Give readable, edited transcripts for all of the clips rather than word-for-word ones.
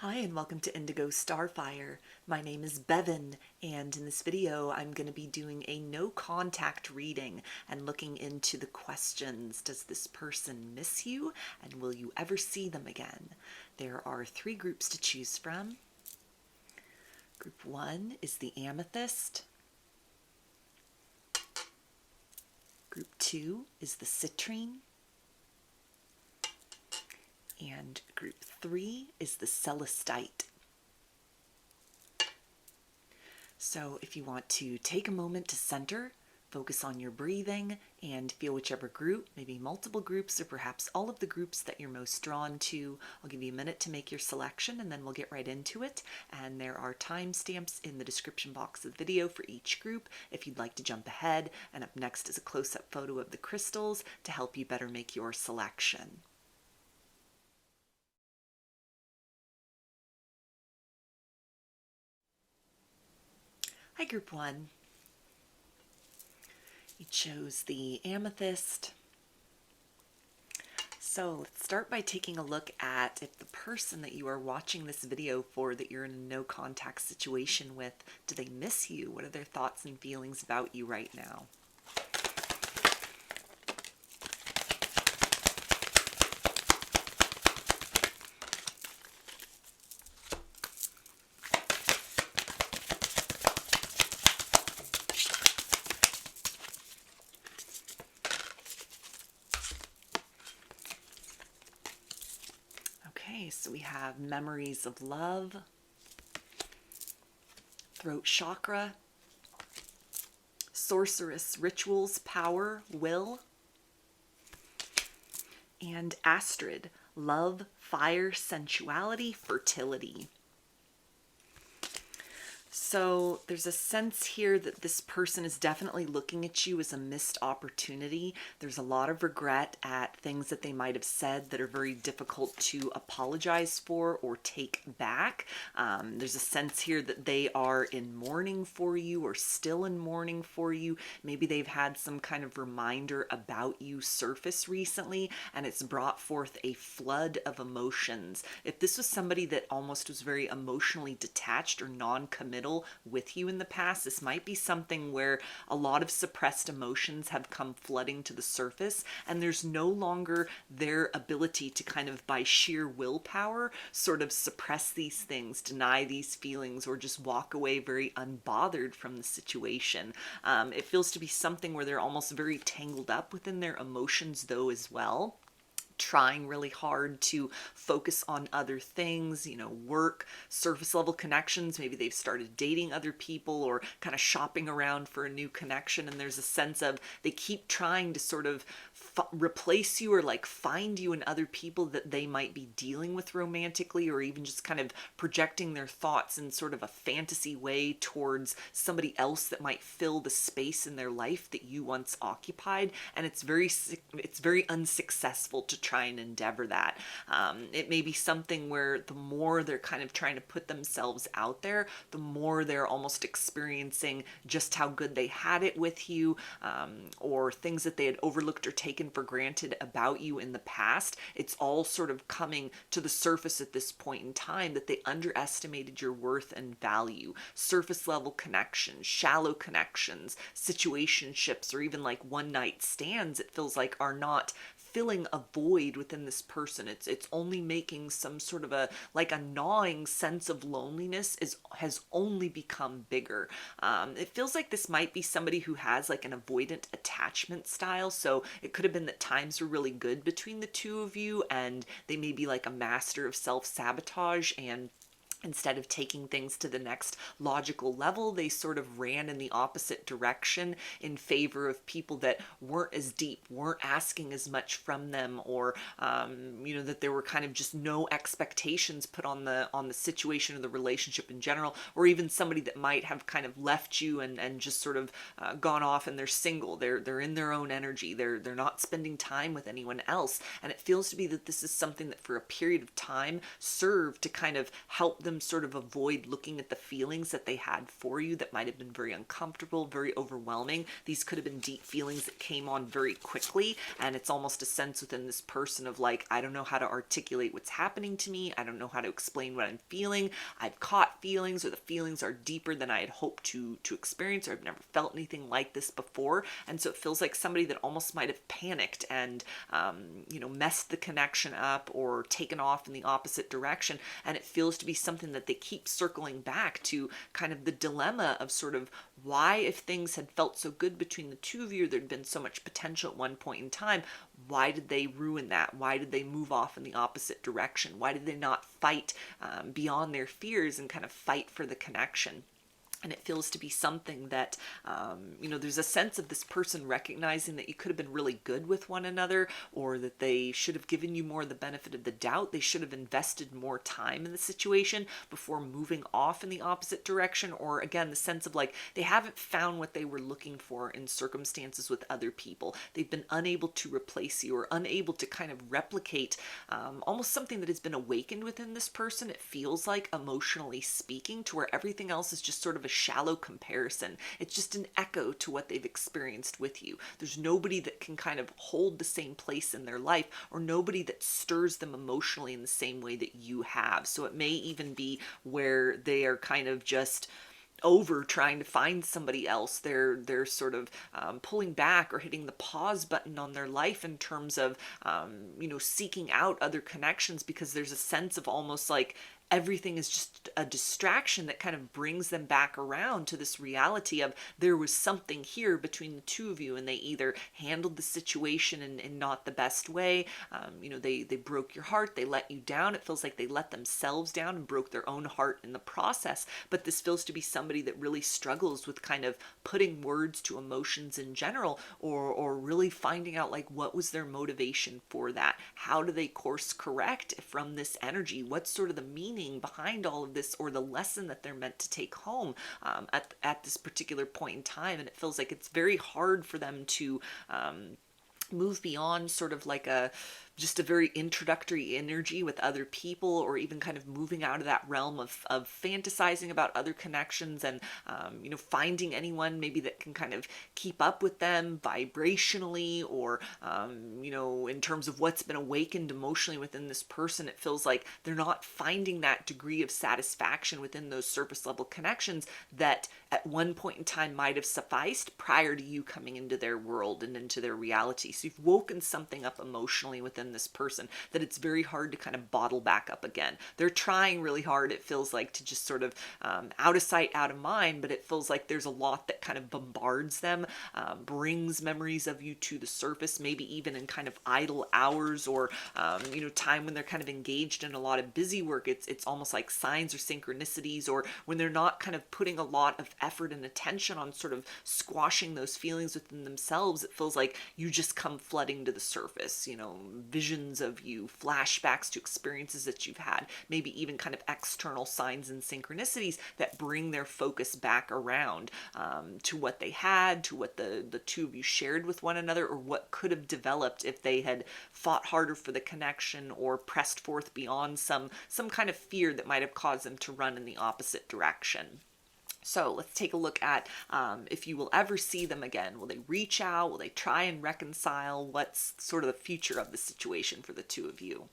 Hi and welcome to Indigo Starfire. My name is Bevin, and in this video I'm going to be doing a no contact reading and looking into the questions. Does this person miss you, and will you ever see them again? There are 3 groups to choose from. Group 1 is the Amethyst. Group 2 is the Citrine. And group 3 is the Celestite. So if you want to take a moment to center, focus on your breathing, and feel whichever group, maybe multiple groups, or perhaps all of the groups that you're most drawn to. I'll give you a minute to make your selection, and then we'll get right into it. And there are timestamps in the description box of the video for each group if you'd like to jump ahead. And up next is a close-up photo of the crystals to help you better make your selection. Hi, Group 1. You chose the Amethyst. So let's start by taking a look at if the person that you are watching this video for, that you're in a no contact situation with, do they miss you? What are their thoughts and feelings about you right now? Okay, so we have memories of love, throat chakra, sorceress, rituals, power, will, and Astrid, love, fire, sensuality, fertility. So there's a sense here that this person is definitely looking at you as a missed opportunity. There's a lot of regret at things that they might have said that are very difficult to apologize for or take back. There's a sense here that they are in mourning for you, or still in mourning for you. Maybe they've had some kind of reminder about you surface recently, and it's brought forth a flood of emotions. If this was somebody that almost was very emotionally detached or non-committal with you in the past, this might be something where a lot of suppressed emotions have come flooding to the surface, and there's no longer their ability to kind of by sheer willpower sort of suppress these things, deny these feelings, or just walk away very unbothered from the situation. It feels to be something where they're almost very tangled up within their emotions though as well, trying really hard to focus on other things, work, surface level connections. Maybe they've started dating other people or kind of shopping around for a new connection. And there's a sense of they keep trying to sort of replace you or like find you in other people that they might be dealing with romantically, or even just kind of projecting their thoughts in sort of a fantasy way towards somebody else that might fill the space in their life that you once occupied. And it's very unsuccessful to try and endeavor that. It may be something where the more they're kind of trying to put themselves out there, the more they're almost experiencing just how good they had it with you, or things that they had overlooked or taken for granted about you in the past. It's all sort of coming to the surface at this point in time that they underestimated your worth and value. Surface level connections, shallow connections, situationships, or even like one night stands, it feels like, are not filling a void within this person. It's only making some sort of a gnawing sense of loneliness has only become bigger. It feels like this might be somebody who has like an avoidant attachment style. So it could have been that times were really good between the two of you, and they may be like a master of self-sabotage, and instead of taking things to the next logical level, they sort of ran in the opposite direction in favor of people that weren't as deep, weren't asking as much from them, or that there were kind of just no expectations put on the situation or the relationship in general, or even somebody that might have kind of left you and just sort of gone off and they're single. They're in their own energy. They're not spending time with anyone else, and it feels to be that this is something that for a period of time served to kind of help them sort of avoid looking at the feelings that they had for you that might have been very uncomfortable, very overwhelming. These could have been deep feelings that came on very quickly, and it's almost a sense within this person of like, I don't know how to articulate what's happening to me. I don't know how to explain what I'm feeling. I've caught feelings, or the feelings are deeper than I had hoped to experience, or I've never felt anything like this before. And so it feels like somebody that almost might have panicked and, messed the connection up or taken off in the opposite direction. And it feels to be something that they keep circling back to, kind of the dilemma of sort of why, if things had felt so good between the two of you, there'd been so much potential at one point in time, why did they ruin that? Why did they move off in the opposite direction? Why did they not fight beyond their fears and kind of fight for the connection? And it feels to be something that, there's a sense of this person recognizing that you could have been really good with one another, or that they should have given you more of the benefit of the doubt. They should have invested more time in the situation before moving off in the opposite direction. Or again, the sense of like, they haven't found what they were looking for in circumstances with other people. They've been unable to replace you, or unable to kind of replicate almost something that has been awakened within this person. It feels like, emotionally speaking, to where everything else is just sort of a shallow comparison. It's just an echo to what they've experienced with you. There's nobody that can kind of hold the same place in their life, or nobody that stirs them emotionally in the same way that you have. So it may even be where they are kind of just over trying to find somebody else. They're sort of pulling back or hitting the pause button on their life in terms of seeking out other connections, because there's a sense of almost like everything is just a distraction that kind of brings them back around to this reality of there was something here between the two of you, and they either handled the situation in not the best way. They broke your heart, they let you down. It feels like they let themselves down and broke their own heart in the process. But this feels to be somebody that really struggles with kind of putting words to emotions in general, or really finding out like, what was their motivation for that? How do they course correct from this energy? What's sort of the meaning behind all of this, or the lesson that they're meant to take home at this particular point in time? And it feels like it's very hard for them to move beyond sort of like just a very introductory energy with other people, or even kind of moving out of that realm of fantasizing about other connections, and finding anyone maybe that can kind of keep up with them vibrationally, or in terms of what's been awakened emotionally within this person. It feels like they're not finding that degree of satisfaction within those surface level connections that at one point in time might have sufficed prior to you coming into their world and into their reality. So you've woken something up emotionally within this person that it's very hard to kind of bottle back up again. They're trying really hard, it feels like, to just sort of out of sight, out of mind, but it feels like there's a lot that kind of bombards them, brings memories of you to the surface, maybe even in kind of idle hours, or time when they're kind of engaged in a lot of busy work. It's almost like signs or synchronicities, or when they're not kind of putting a lot of effort and attention on sort of squashing those feelings within themselves. It feels like you just come flooding to the surface, visions of you, flashbacks to experiences that you've had, maybe even kind of external signs and synchronicities that bring their focus back around to what they had, to what the two of you shared with one another, or what could have developed if they had fought harder for the connection, or pressed forth beyond some kind of fear that might have caused them to run in the opposite direction. So let's take a look at if you will ever see them again. Will they reach out? Will they try and reconcile? What's sort of the future of the situation for the two of you?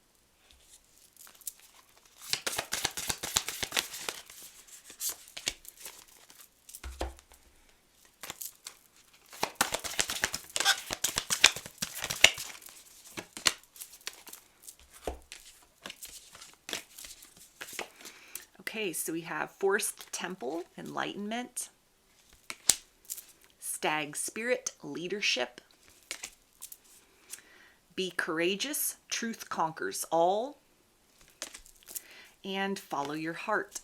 Okay, so we have Forest Temple, Enlightenment, Stag Spirit, Leadership, Be Courageous, Truth Conquers All, and Follow Your Heart.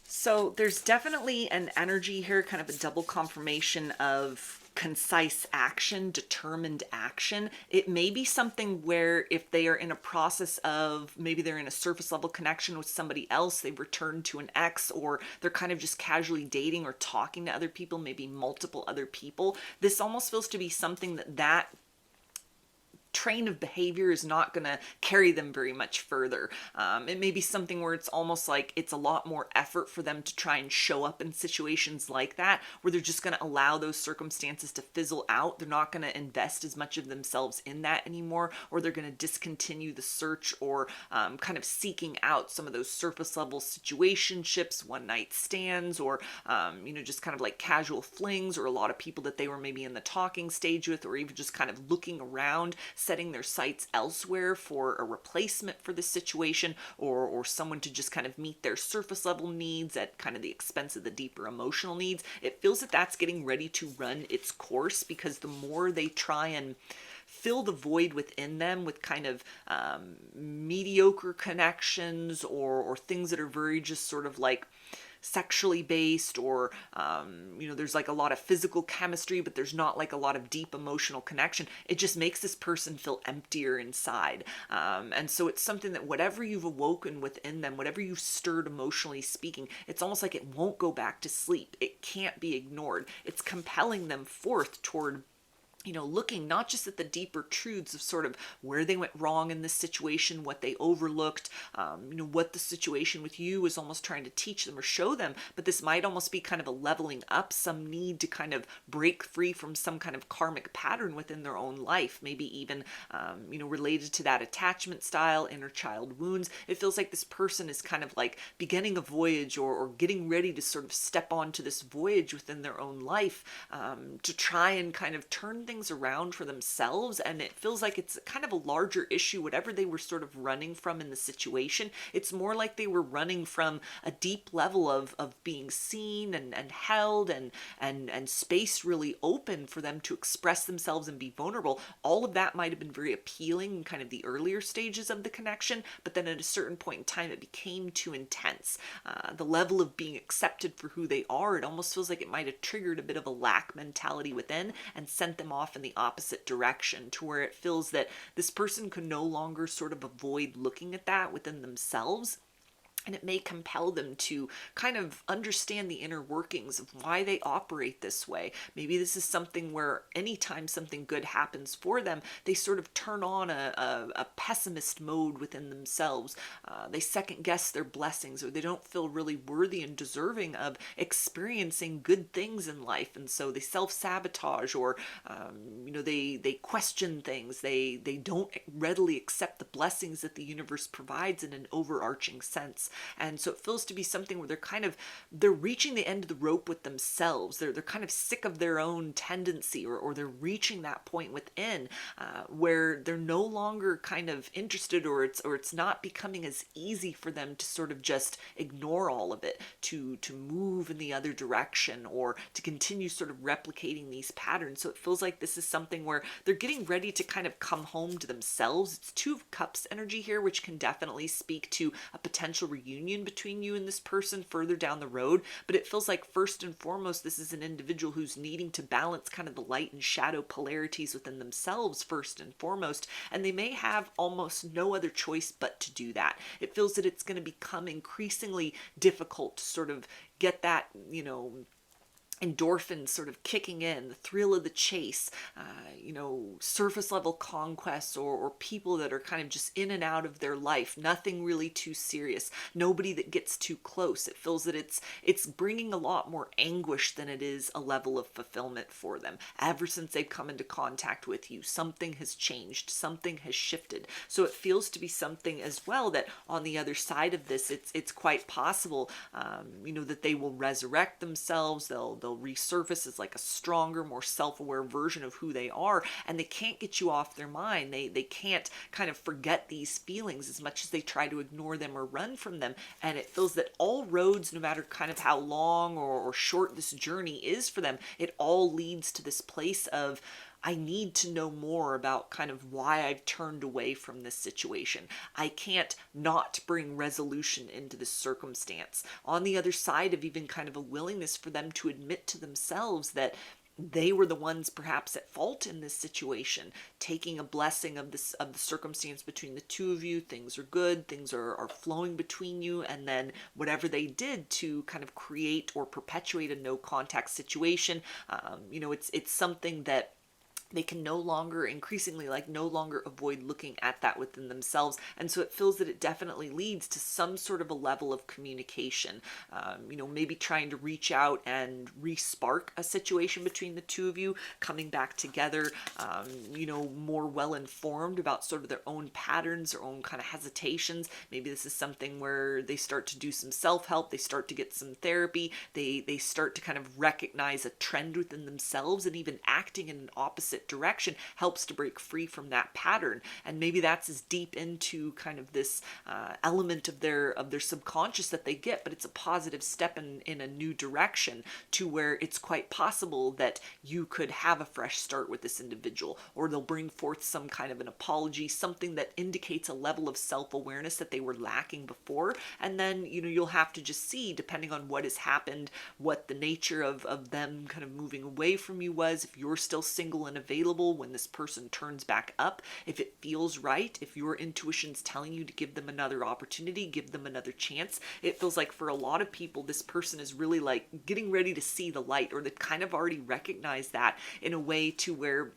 So there's definitely an energy here, kind of a double confirmation of concise action, determined action. It may be something where if they are in a process of, maybe they're in a surface level connection with somebody else, they've returned to an ex, or they're kind of just casually dating or talking to other people, maybe multiple other people. This almost feels to be something that train of behavior is not going to carry them very much further. It may be something where it's almost like it's a lot more effort for them to try and show up in situations like that, where they're just going to allow those circumstances to fizzle out. They're not going to invest as much of themselves in that anymore, or they're going to discontinue the search, or kind of seeking out some of those surface level situationships, one night stands, or just kind of like casual flings, or a lot of people that they were maybe in the talking stage with, or even just kind of looking around, setting their sights elsewhere for a replacement for the situation, or someone to just kind of meet their surface level needs at kind of the expense of the deeper emotional needs. It feels that that's getting ready to run its course, because the more they try and fill the void within them with kind of mediocre connections, or things that are very just sort of like sexually based, or there's like a lot of physical chemistry, but there's not like a lot of deep emotional connection. It just makes this person feel emptier inside, and so it's something that whatever you've awoken within them, whatever you've stirred emotionally speaking, it's almost like it won't go back to sleep. It can't be ignored. It's compelling them forth toward looking not just at the deeper truths of sort of where they went wrong in this situation, what they overlooked, what the situation with you is almost trying to teach them or show them, but this might almost be kind of a leveling up, some need to kind of break free from some kind of karmic pattern within their own life, maybe even, related to that attachment style, inner child wounds. It feels like this person is kind of like beginning a voyage, or getting ready to sort of step onto this voyage within their own life, to try and kind of turn things around for themselves. And it feels like it's kind of a larger issue, whatever they were sort of running from in the situation. It's more like they were running from a deep level of being seen and held, and space really open for them to express themselves and be vulnerable. All of that might have been very appealing in kind of the earlier stages of the connection, but then at a certain point in time it became too intense. The level of being accepted for who they are, it almost feels like it might have triggered a bit of a lack mentality within and sent them off in the opposite direction, to where it feels that this person could no longer sort of avoid looking at that within themselves. And it may compel them to kind of understand the inner workings of why they operate this way. Maybe this is something where anytime something good happens for them, they sort of turn on a pessimist mode within themselves. They second guess their blessings, or they don't feel really worthy and deserving of experiencing good things in life. And so they self-sabotage, or, they question things. They don't readily accept the blessings that the universe provides in an overarching sense. And so it feels to be something where they're reaching the end of the rope with themselves. They're kind of sick of their own tendency, or they're reaching that point within where they're no longer kind of interested, or it's not becoming as easy for them to sort of just ignore all of it, to move in the other direction, or to continue sort of replicating these patterns. So it feels like this is something where they're getting ready to kind of come home to themselves. It's Two of Cups energy here, which can definitely speak to a potential reunion between you and this person further down the road. But it feels like first and foremost, this is an individual who's needing to balance kind of the light and shadow polarities within themselves first and foremost. And they may have almost no other choice but to do that. It feels that it's going to become increasingly difficult to sort of get that, endorphins sort of kicking in, the thrill of the chase, surface level conquests, or people that are kind of just in and out of their life, nothing really too serious, nobody that gets too close. It feels that it's bringing a lot more anguish than it is a level of fulfillment for them. Ever since they've come into contact with you, something has changed, something has shifted. So it feels to be something as well that on the other side of this, it's quite possible, that they will resurrect themselves. They'll resurface as like a stronger, more self-aware version of who they are, and they can't get you off their mind. They can't kind of forget these feelings as much as they try to ignore them or run from them. And it feels that all roads, no matter kind of how long or short this journey is for them, it all leads to this place of, I need to know more about kind of why I've turned away from this situation. I can't not bring resolution into this circumstance. On the other side of even kind of a willingness for them to admit to themselves that they were the ones perhaps at fault in this situation, taking a blessing of the circumstance between the two of you. Things are good, things are flowing between you, and then whatever they did to kind of create or perpetuate a no contact situation, it's something that they can no longer, increasingly, like no longer avoid looking at that within themselves. And so it feels that it definitely leads to some sort of a level of communication, maybe trying to reach out and re-spark a situation between the two of you, coming back together, more well-informed about sort of their own patterns, their own kind of hesitations. Maybe this is something where they start to do some self-help, they start to get some therapy, they start to kind of recognize a trend within themselves, and even acting in an opposite direction helps to break free from that pattern. And maybe that's as deep into kind of this element of their subconscious that they get, but it's a positive step in a new direction, to where it's quite possible that you could have a fresh start with this individual, or they'll bring forth some kind of an apology, something that indicates a level of self-awareness that they were lacking before. And then you'll have to just see, depending on what has happened, what the nature of them kind of moving away from you was, if you're still single and available when this person turns back up, if it feels right, if your intuition's telling you to give them another opportunity, give them another chance. It feels like for a lot of people, this person is really like getting ready to see the light, or they've kind of already recognized that in a way to where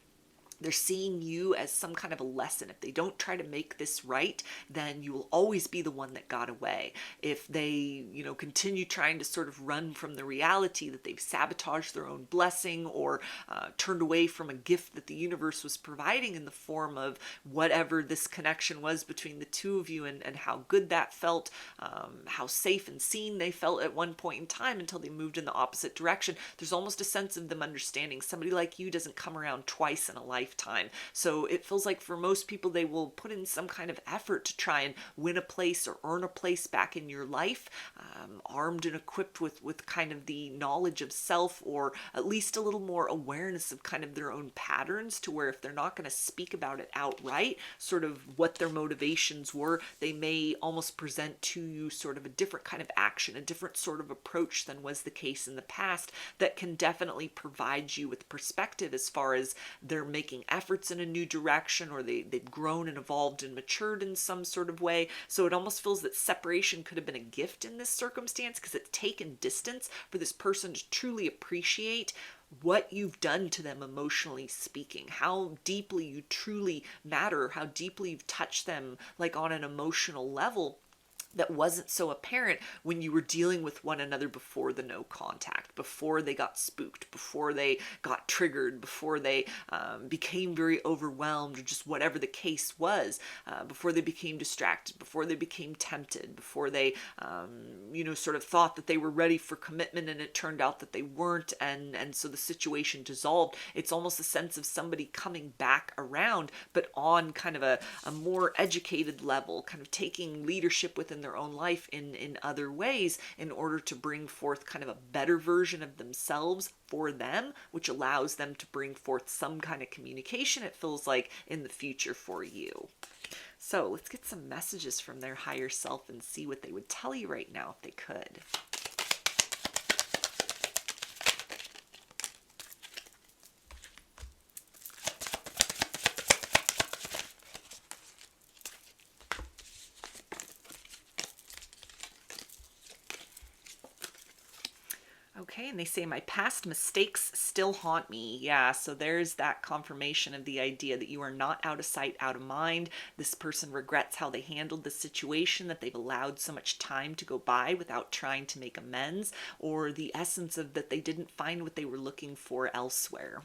they're seeing you as some kind of a lesson. If they don't try to make this right, then you will always be the one that got away. If they, continue trying to sort of run from the reality that they've sabotaged their own blessing, or turned away from a gift that the universe was providing in the form of whatever this connection was between the two of you, and how good that felt, how safe and seen they felt at one point in time until they moved in the opposite direction. There's almost a sense of them understanding somebody like you doesn't come around twice in a lifetime. So it feels like for most people, they will put in some kind of effort to try and win a place or earn a place back in your life, armed and equipped with kind of the knowledge of self, or at least a little more awareness of kind of their own patterns, to where if they're not going to speak about it outright, sort of what their motivations were, they may almost present to you sort of a different kind of action, a different sort of approach than was the case in the past, that can definitely provide you with perspective as far as they're making efforts in a new direction, or they've grown and evolved and matured in some sort of way. So it almost feels that separation could have been a gift in this circumstance, because it's taken distance for this person to truly appreciate what you've done to them emotionally speaking, how deeply you truly matter, how deeply you've touched them, like on an emotional level, that wasn't so apparent when you were dealing with one another before the no contact, before they got spooked, before they got triggered, before they became very overwhelmed, or just whatever the case was, before they became distracted, before they became tempted, before they, sort of thought that they were ready for commitment, and it turned out that they weren't, and so the situation dissolved. It's almost a sense of somebody coming back around, but on kind of a more educated level, kind of taking leadership within their own life in other ways, in order to bring forth kind of a better version of themselves for them, which allows them to bring forth some kind of communication, it feels like, in the future for you. So let's get some messages from their higher self and see what they would tell you right now if they could. Okay, and they say, my past mistakes still haunt me. Yeah, so there's that confirmation of the idea that you are not out of sight, out of mind. This person regrets how they handled the situation, that they've allowed so much time to go by without trying to make amends, or the essence of that they didn't find what they were looking for elsewhere.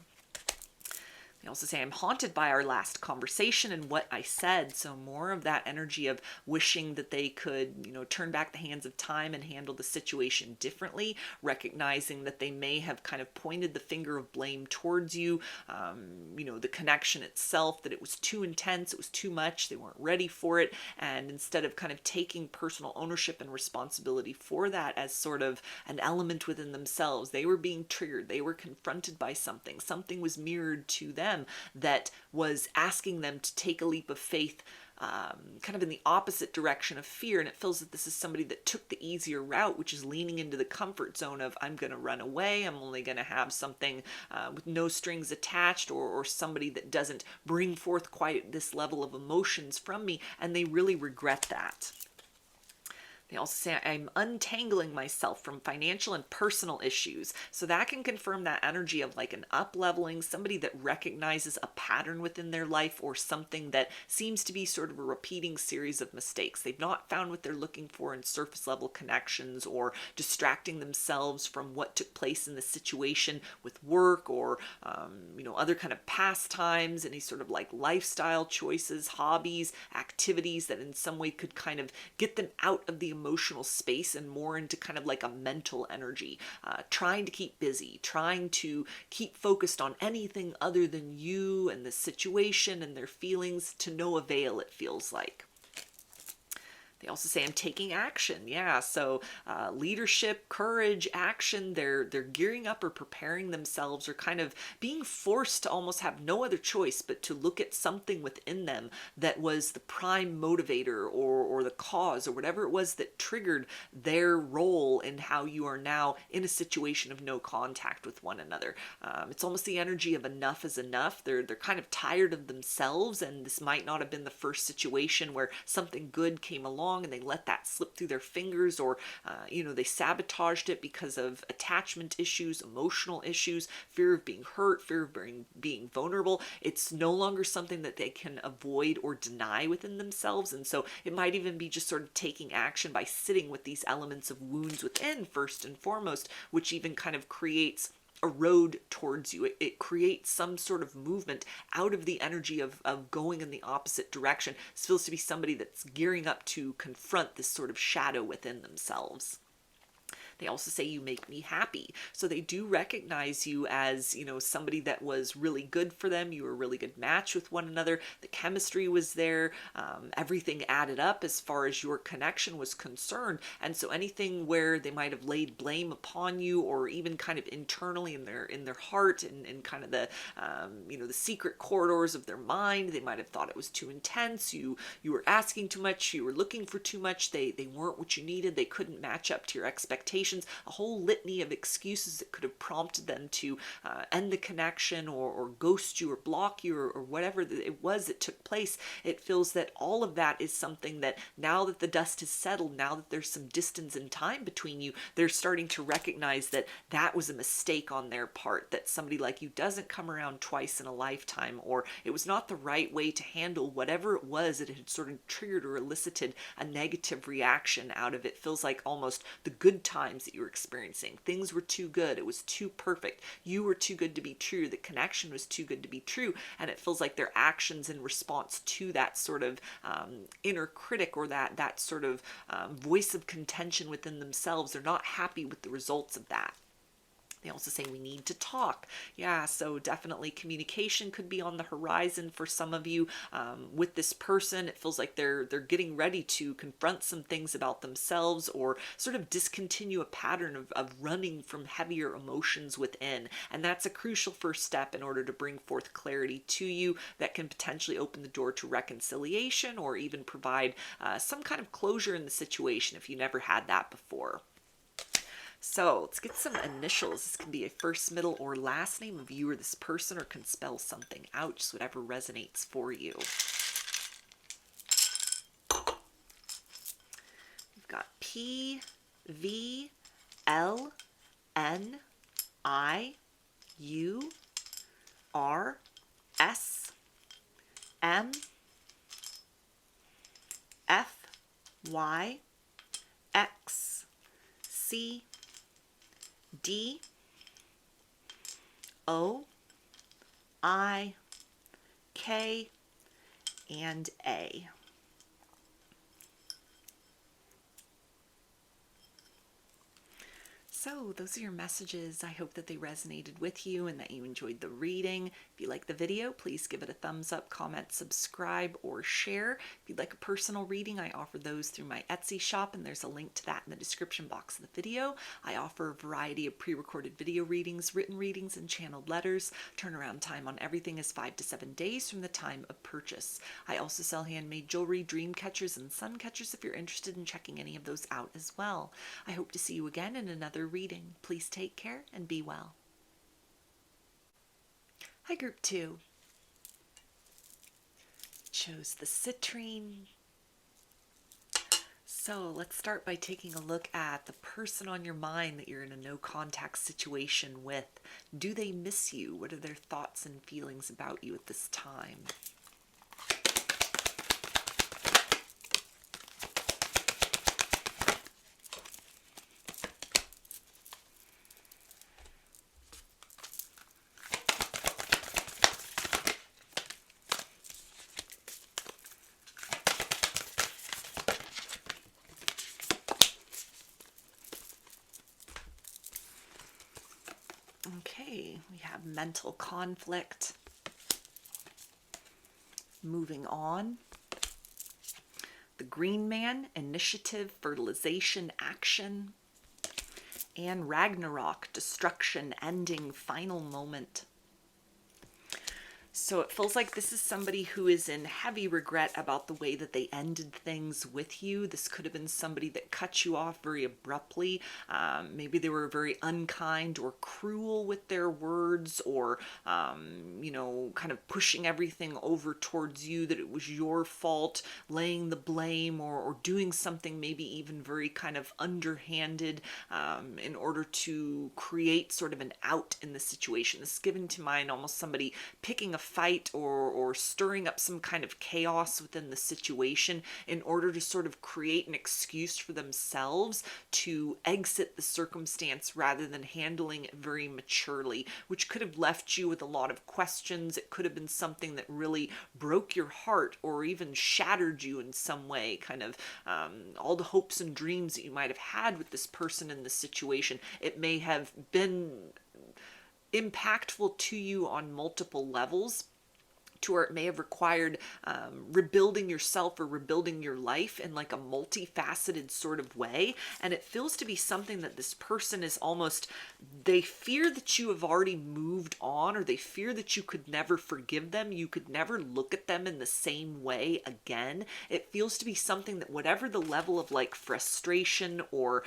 They also say, I'm haunted by our last conversation and what I said. So more of that energy of wishing that they could, turn back the hands of time and handle the situation differently, recognizing that they may have kind of pointed the finger of blame towards you, the connection itself, that it was too intense, it was too much, they weren't ready for it. And instead of kind of taking personal ownership and responsibility for that as sort of an element within themselves, they were being triggered, they were confronted by something was mirrored to them that was asking them to take a leap of faith, kind of in the opposite direction of fear. And it feels that this is somebody that took the easier route, which is leaning into the comfort zone of, I'm going to run away, I'm only going to have something with no strings attached, or somebody that doesn't bring forth quite this level of emotions from me, and they really regret that. They also say, I'm untangling myself from financial and personal issues. So that can confirm that energy of like an up-leveling, somebody that recognizes a pattern within their life or something that seems to be sort of a repeating series of mistakes. They've not found what they're looking for in surface level connections, or distracting themselves from what took place in the situation with work, or other kind of pastimes, any sort of like lifestyle choices, hobbies, activities that in some way could kind of get them out of the emotional space and more into kind of like a mental energy, trying to keep busy, trying to keep focused on anything other than you and the situation and their feelings, to no avail, it feels like. They also say, I'm taking action. Yeah, so leadership, courage, action, they're gearing up or preparing themselves, or kind of being forced to almost have no other choice but to look at something within them that was the prime motivator, or the cause, or whatever it was that triggered their role in how you are now in a situation of no contact with one another. It's almost the energy of enough is enough. They're kind of tired of themselves, and this might not have been the first situation where something good came along and they let that slip through their fingers, or they sabotaged it because of attachment issues, emotional issues, fear of being hurt, fear of being vulnerable. It's no longer something that they can avoid or deny within themselves, and so it might even be just sort of taking action by sitting with these elements of wounds within first and foremost, which even kind of creates a road towards you. It creates some sort of movement out of the energy of going in the opposite direction. This feels to be somebody that's gearing up to confront this sort of shadow within themselves. They also say, you make me happy. So they do recognize you as, somebody that was really good for them. You were a really good match with one another. The chemistry was there. Everything added up as far as your connection was concerned. And so anything where they might have laid blame upon you, or even kind of internally in their heart, and kind of the secret corridors of their mind, they might have thought it was too intense. You were asking too much. You were looking for too much. They weren't what you needed. They couldn't match up to your expectations. A whole litany of excuses that could have prompted them to end the connection, or ghost you, or block you, or whatever it was that took place. It feels that all of that is something that, now that the dust has settled, now that there's some distance in time between you, they're starting to recognize that that was a mistake on their part, that somebody like you doesn't come around twice in a lifetime, or it was not the right way to handle whatever it was that had sort of triggered or elicited a negative reaction out of it. Feels like almost the good times that you were experiencing. Things were too good. It was too perfect. You were too good to be true. The connection was too good to be true. And it feels like their actions in response to that sort of inner critic, or that sort of voice of contention within themselves, they're not happy with the results of that. They also say, we need to talk. Yeah, so definitely communication could be on the horizon for some of you with this person. It feels like they're getting ready to confront some things about themselves, or sort of discontinue a pattern of running from heavier emotions within. And that's a crucial first step in order to bring forth clarity to you that can potentially open the door to reconciliation, or even provide some kind of closure in the situation if you never had that before. So let's get some initials. This can be a first, middle, or last name of you or this person, or can spell something out, just whatever resonates for you. We've got P, V, L, N, I, U, R, S, M, F, Y, X, C, D, O, I, K, and A. So those are your messages. I hope that they resonated with you and that you enjoyed the reading. If you like the video, please give it a thumbs up, comment, subscribe, or share. If you'd like a personal reading, I offer those through my Etsy shop, and there's a link to that in the description box of the video. I offer a variety of pre-recorded video readings, written readings, and channeled letters. Turnaround time on everything is 5 to 7 days from the time of purchase. I also sell handmade jewelry, dream catchers, and sun catchers if you're interested in checking any of those out as well. I hope to see you again in another reading. Please take care and be well. Hi, Group 2. Chose the citrine. So let's start by taking a look at the person on your mind that you're in a no contact situation with. Do they miss you? What are their thoughts and feelings about you at this time? Okay, we have mental conflict. Moving on. The Green Man, initiative, fertilization, action. And Ragnarok, destruction, ending, final moment. So it feels like this is somebody who is in heavy regret about the way that they ended things with you. This could have been somebody that cut you off very abruptly. Maybe they were very unkind or cruel with their words, or, kind of pushing everything over towards you, that it was your fault, laying the blame, or doing something maybe even very kind of underhanded in order to create sort of an out in the situation. This is giving to mind almost somebody picking a fight or stirring up some kind of chaos within the situation in order to sort of create an excuse for themselves to exit the circumstance rather than handling it very maturely, which could have left you with a lot of questions. It could have been something that really broke your heart or even shattered you in some way, kind of all the hopes and dreams that you might have had with this person in this situation. It may have been impactful to you on multiple levels, to where it may have required rebuilding yourself or rebuilding your life in like a multifaceted sort of way. And it feels to be something that this person is almost, they fear that you have already moved on, or they fear that you could never forgive them. You could never look at them in the same way again. It feels to be something that whatever the level of like frustration or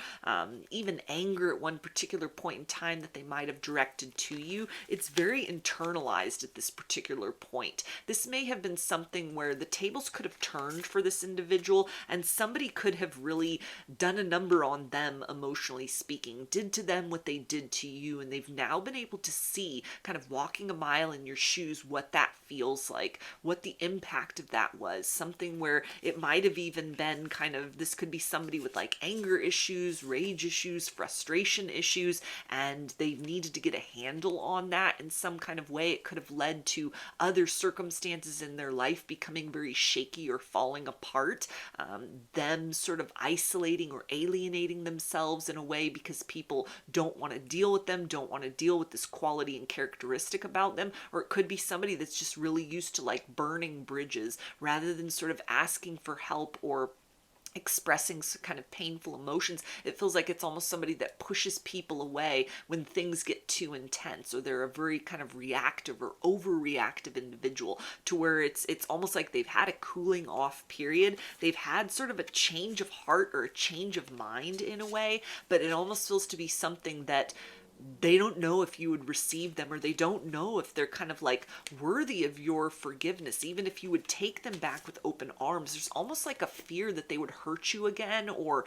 even anger at one particular point in time that they might have directed to you, it's very internalized at this particular point. This may have been something where the tables could have turned for this individual, and somebody could have really done a number on them, emotionally speaking, did to them what they did to you, and they've now been able to see, kind of walking a mile in your shoes, what that feels like, what the impact of that was. Something where it might have even been kind of, this could be somebody with like anger issues, rage issues, frustration issues, and they needed to get a handle on that in some kind of way. It could have led to other circumstances in their life becoming very shaky or falling apart, them sort of isolating or alienating themselves in a way because people don't want to deal with them, don't want to deal with this quality and characteristic about them. Or it could be somebody that's just really used to like burning bridges rather than sort of asking for help or expressing some kind of painful emotions. It feels like it's almost somebody that pushes people away when things get too intense, or they're a very kind of reactive or overreactive individual, to where it's almost like they've had a cooling off period. They've had sort of a change of heart or a change of mind in a way, but it almost feels to be something that they don't know if you would receive them, or they don't know if they're kind of like worthy of your forgiveness. Even if you would take them back with open arms, there's almost like a fear that they would hurt you again, or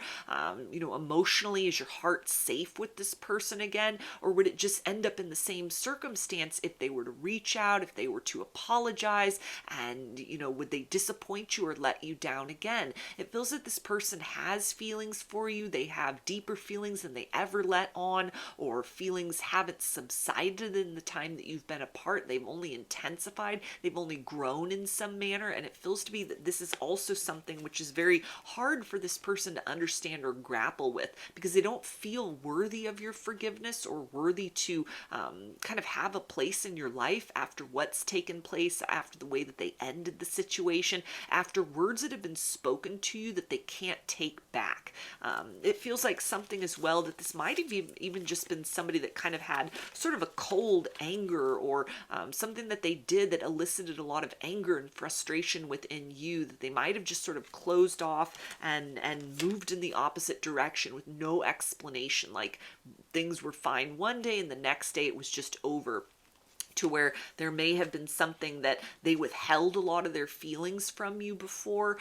emotionally, is your heart safe with this person again? Or would it just end up in the same circumstance if they were to reach out, if they were to apologize, and would they disappoint you or let you down again? It feels that this person has feelings for you. They have deeper feelings than they ever let on, or feelings haven't subsided in the time that you've been apart. They've only intensified. They've only grown in some manner. And it feels to be that this is also something which is very hard for this person to understand or grapple with, because they don't feel worthy of your forgiveness or worthy to kind of have a place in your life after what's taken place, after the way that they ended the situation, after words that have been spoken to you that they can't take back. It feels like something as well that this might have even just been somebody that kind of had sort of a cold anger, or something that they did that elicited a lot of anger and frustration within you, that they might have just sort of closed off and moved in the opposite direction with no explanation. Like things were fine one day and the next day it was just over, to where there may have been something that they withheld a lot of their feelings from you before.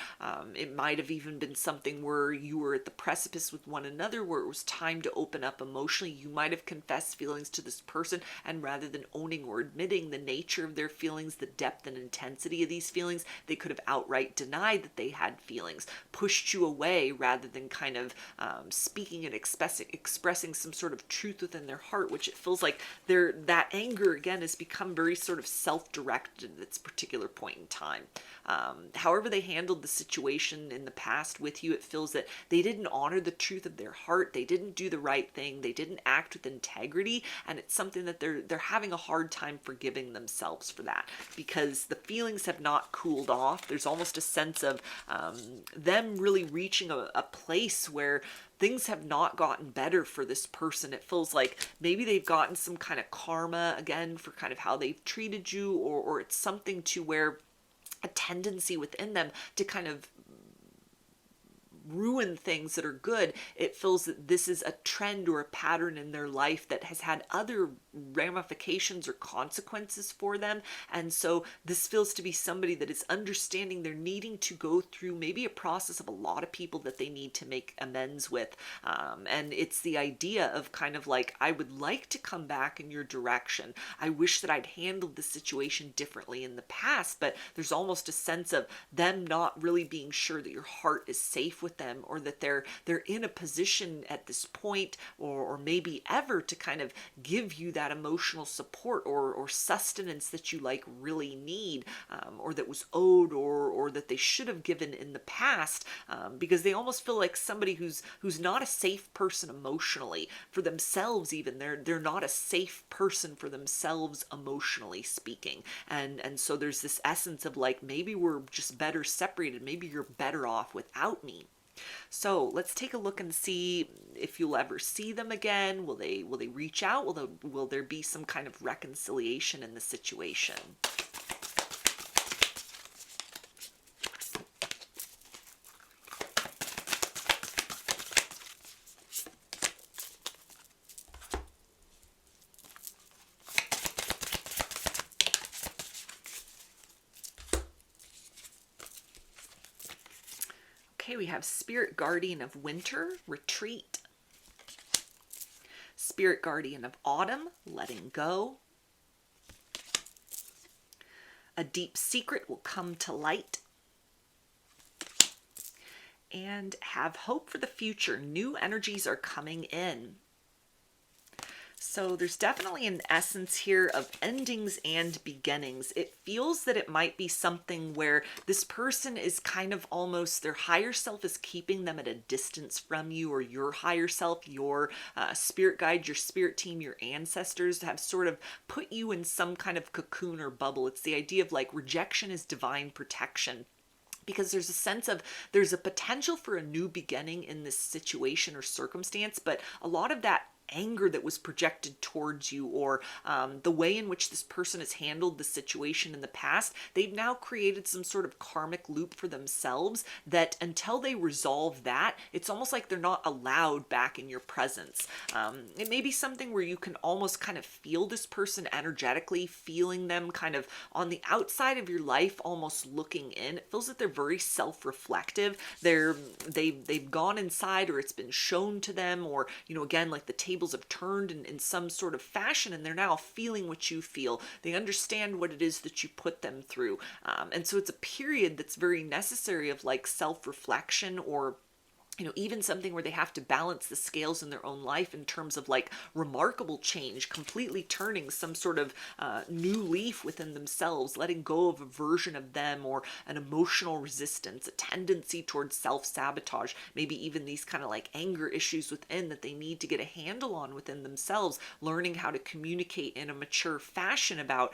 It might have even been something where you were at the precipice with one another, where it was time to open up emotionally. You might have confessed feelings to this person, and rather than owning or admitting the nature of their feelings, the depth and intensity of these feelings, they could have outright denied that they had feelings, pushed you away rather than kind of speaking and expressing some sort of truth within their heart, which it feels like that anger again has become very sort of self-directed at this particular point in time. However they handled the situation in the past with you, it feels that they didn't honor the truth of their heart, they didn't do the right thing, they didn't act with integrity, and it's something that they're having a hard time forgiving themselves for that, because the feelings have not cooled off. There's almost a sense of them really reaching a place where things have not gotten better for this person. It feels like maybe they've gotten some kind of karma again for kind of how they've treated you, or it's something to where a tendency within them to kind of ruin things that are good. It feels that this is a trend or a pattern in their life that has had other ramifications or consequences for them. And so this feels to be somebody that is understanding they're needing to go through maybe a process of a lot of people that they need to make amends with. And it's the idea of kind of like, I would like to come back in your direction. I wish that I'd handled the situation differently in the past, but there's almost a sense of them not really being sure that your heart is safe with them, or that they're in a position at this point, or maybe ever, to kind of give you that emotional support or sustenance that you like really need, or that was owed, or that they should have given in the past, because they almost feel like somebody who's not a safe person emotionally for themselves. Even they're not a safe person for themselves emotionally speaking, and so there's this essence of like, maybe we're just better separated, maybe you're better off without me. So let's take a look and see if you'll ever see them again. Will they reach out? Will there be some kind of reconciliation in the situation? Okay, we have Spirit Guardian of Winter, Retreat. Spirit Guardian of Autumn, Letting Go. A deep secret will come to light. And have hope for the future. New energies are coming in. So there's definitely an essence here of endings and beginnings. It feels that it might be something where this person is kind of almost, their higher self is keeping them at a distance from you, or your higher self, your spirit guide, your spirit team, your ancestors have sort of put you in some kind of cocoon or bubble. It's the idea of like rejection is divine protection. Because there's a sense of, there's a potential for a new beginning in this situation or circumstance, but a lot of that anger that was projected towards you, or the way in which this person has handled the situation in the past, they've now created some sort of karmic loop for themselves that until they resolve that, it's almost like they're not allowed back in your presence. It may be something where you can almost kind of feel this person energetically, feeling them kind of on the outside of your life, almost looking in. It feels that they're very self-reflective. They've gone inside, or it's been shown to them, or, you know, again, like the tables have turned in some sort of fashion, and they're now feeling what you feel. They understand what it is that you put them through. And so it's a period that's very necessary of like self-reflection, or you know, even something where they have to balance the scales in their own life in terms of like remarkable change, completely turning some sort of new leaf within themselves, letting go of a version of them, or an emotional resistance, a tendency towards self-sabotage, maybe even these kind of like anger issues within that they need to get a handle on within themselves, learning how to communicate in a mature fashion about,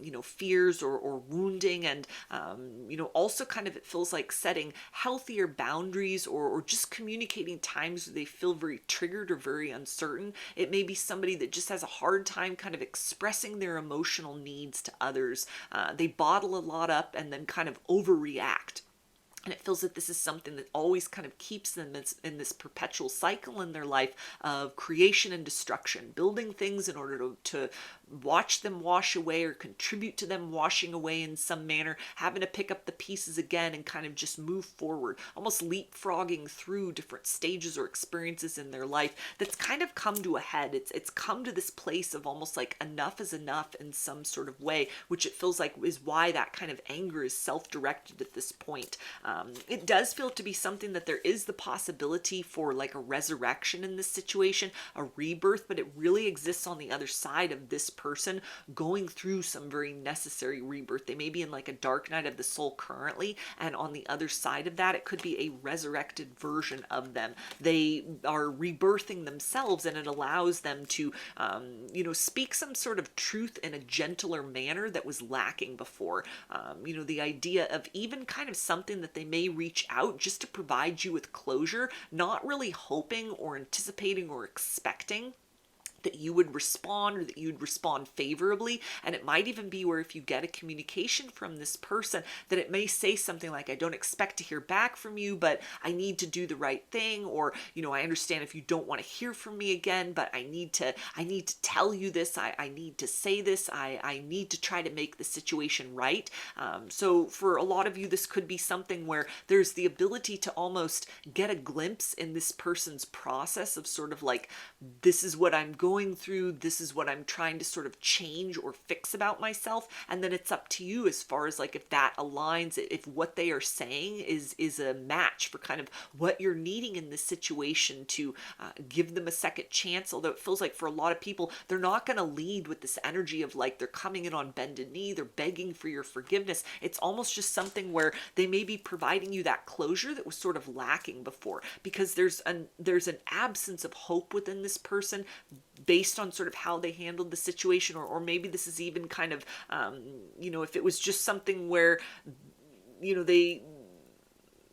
you know, fears or wounding, and, you know, also kind of, it feels like setting healthier boundaries, or just communicating times where they feel very triggered or very uncertain. It may be somebody that just has a hard time kind of expressing their emotional needs to others. They bottle a lot up and then kind of overreact. And it feels that this is something that always kind of keeps them in this perpetual cycle in their life of creation and destruction, building things in order to watch them wash away or contribute to them washing away in some manner, having to pick up the pieces again and kind of just move forward, almost leapfrogging through different stages or experiences in their life. That's kind of come to a head. It's come to this place of almost like enough is enough in some sort of way, which it feels like is why that kind of anger is self-directed at this point. It does feel to be something that there is the possibility for like a resurrection in this situation, a rebirth, but it really exists on the other side of this person going through some very necessary rebirth. They may be in like a dark night of the soul currently, and on the other side of that, it could be a resurrected version of them. They are rebirthing themselves, and it allows them to, speak some sort of truth in a gentler manner that was lacking before. The idea of even kind of something that they may reach out just to provide you with closure, not really hoping or anticipating or expecting that you would respond or that you'd respond favorably. And it might even be where if you get a communication from this person, that it may say something like, I don't expect to hear back from you, but I need to do the right thing. Or, I understand if you don't want to hear from me again, but I need to tell you this. I need to say this. I need to try to make the situation right. So for a lot of you, this could be something where there's the ability to almost get a glimpse in this person's process of sort of like, this is what I'm going through, this is what I'm trying to sort of change or fix about myself, and then it's up to you as far as like if that aligns, if what they are saying is a match for kind of what you're needing in this situation to give them a second chance. Although it feels like for a lot of people, they're not going to lead with this energy of like they're coming in on bended knee, they're begging for your forgiveness. It's almost just something where they may be providing you that closure that was sort of lacking before, because there's an absence of hope within this person based on sort of how they handled the situation, or maybe this is even kind of, if it was just something where, they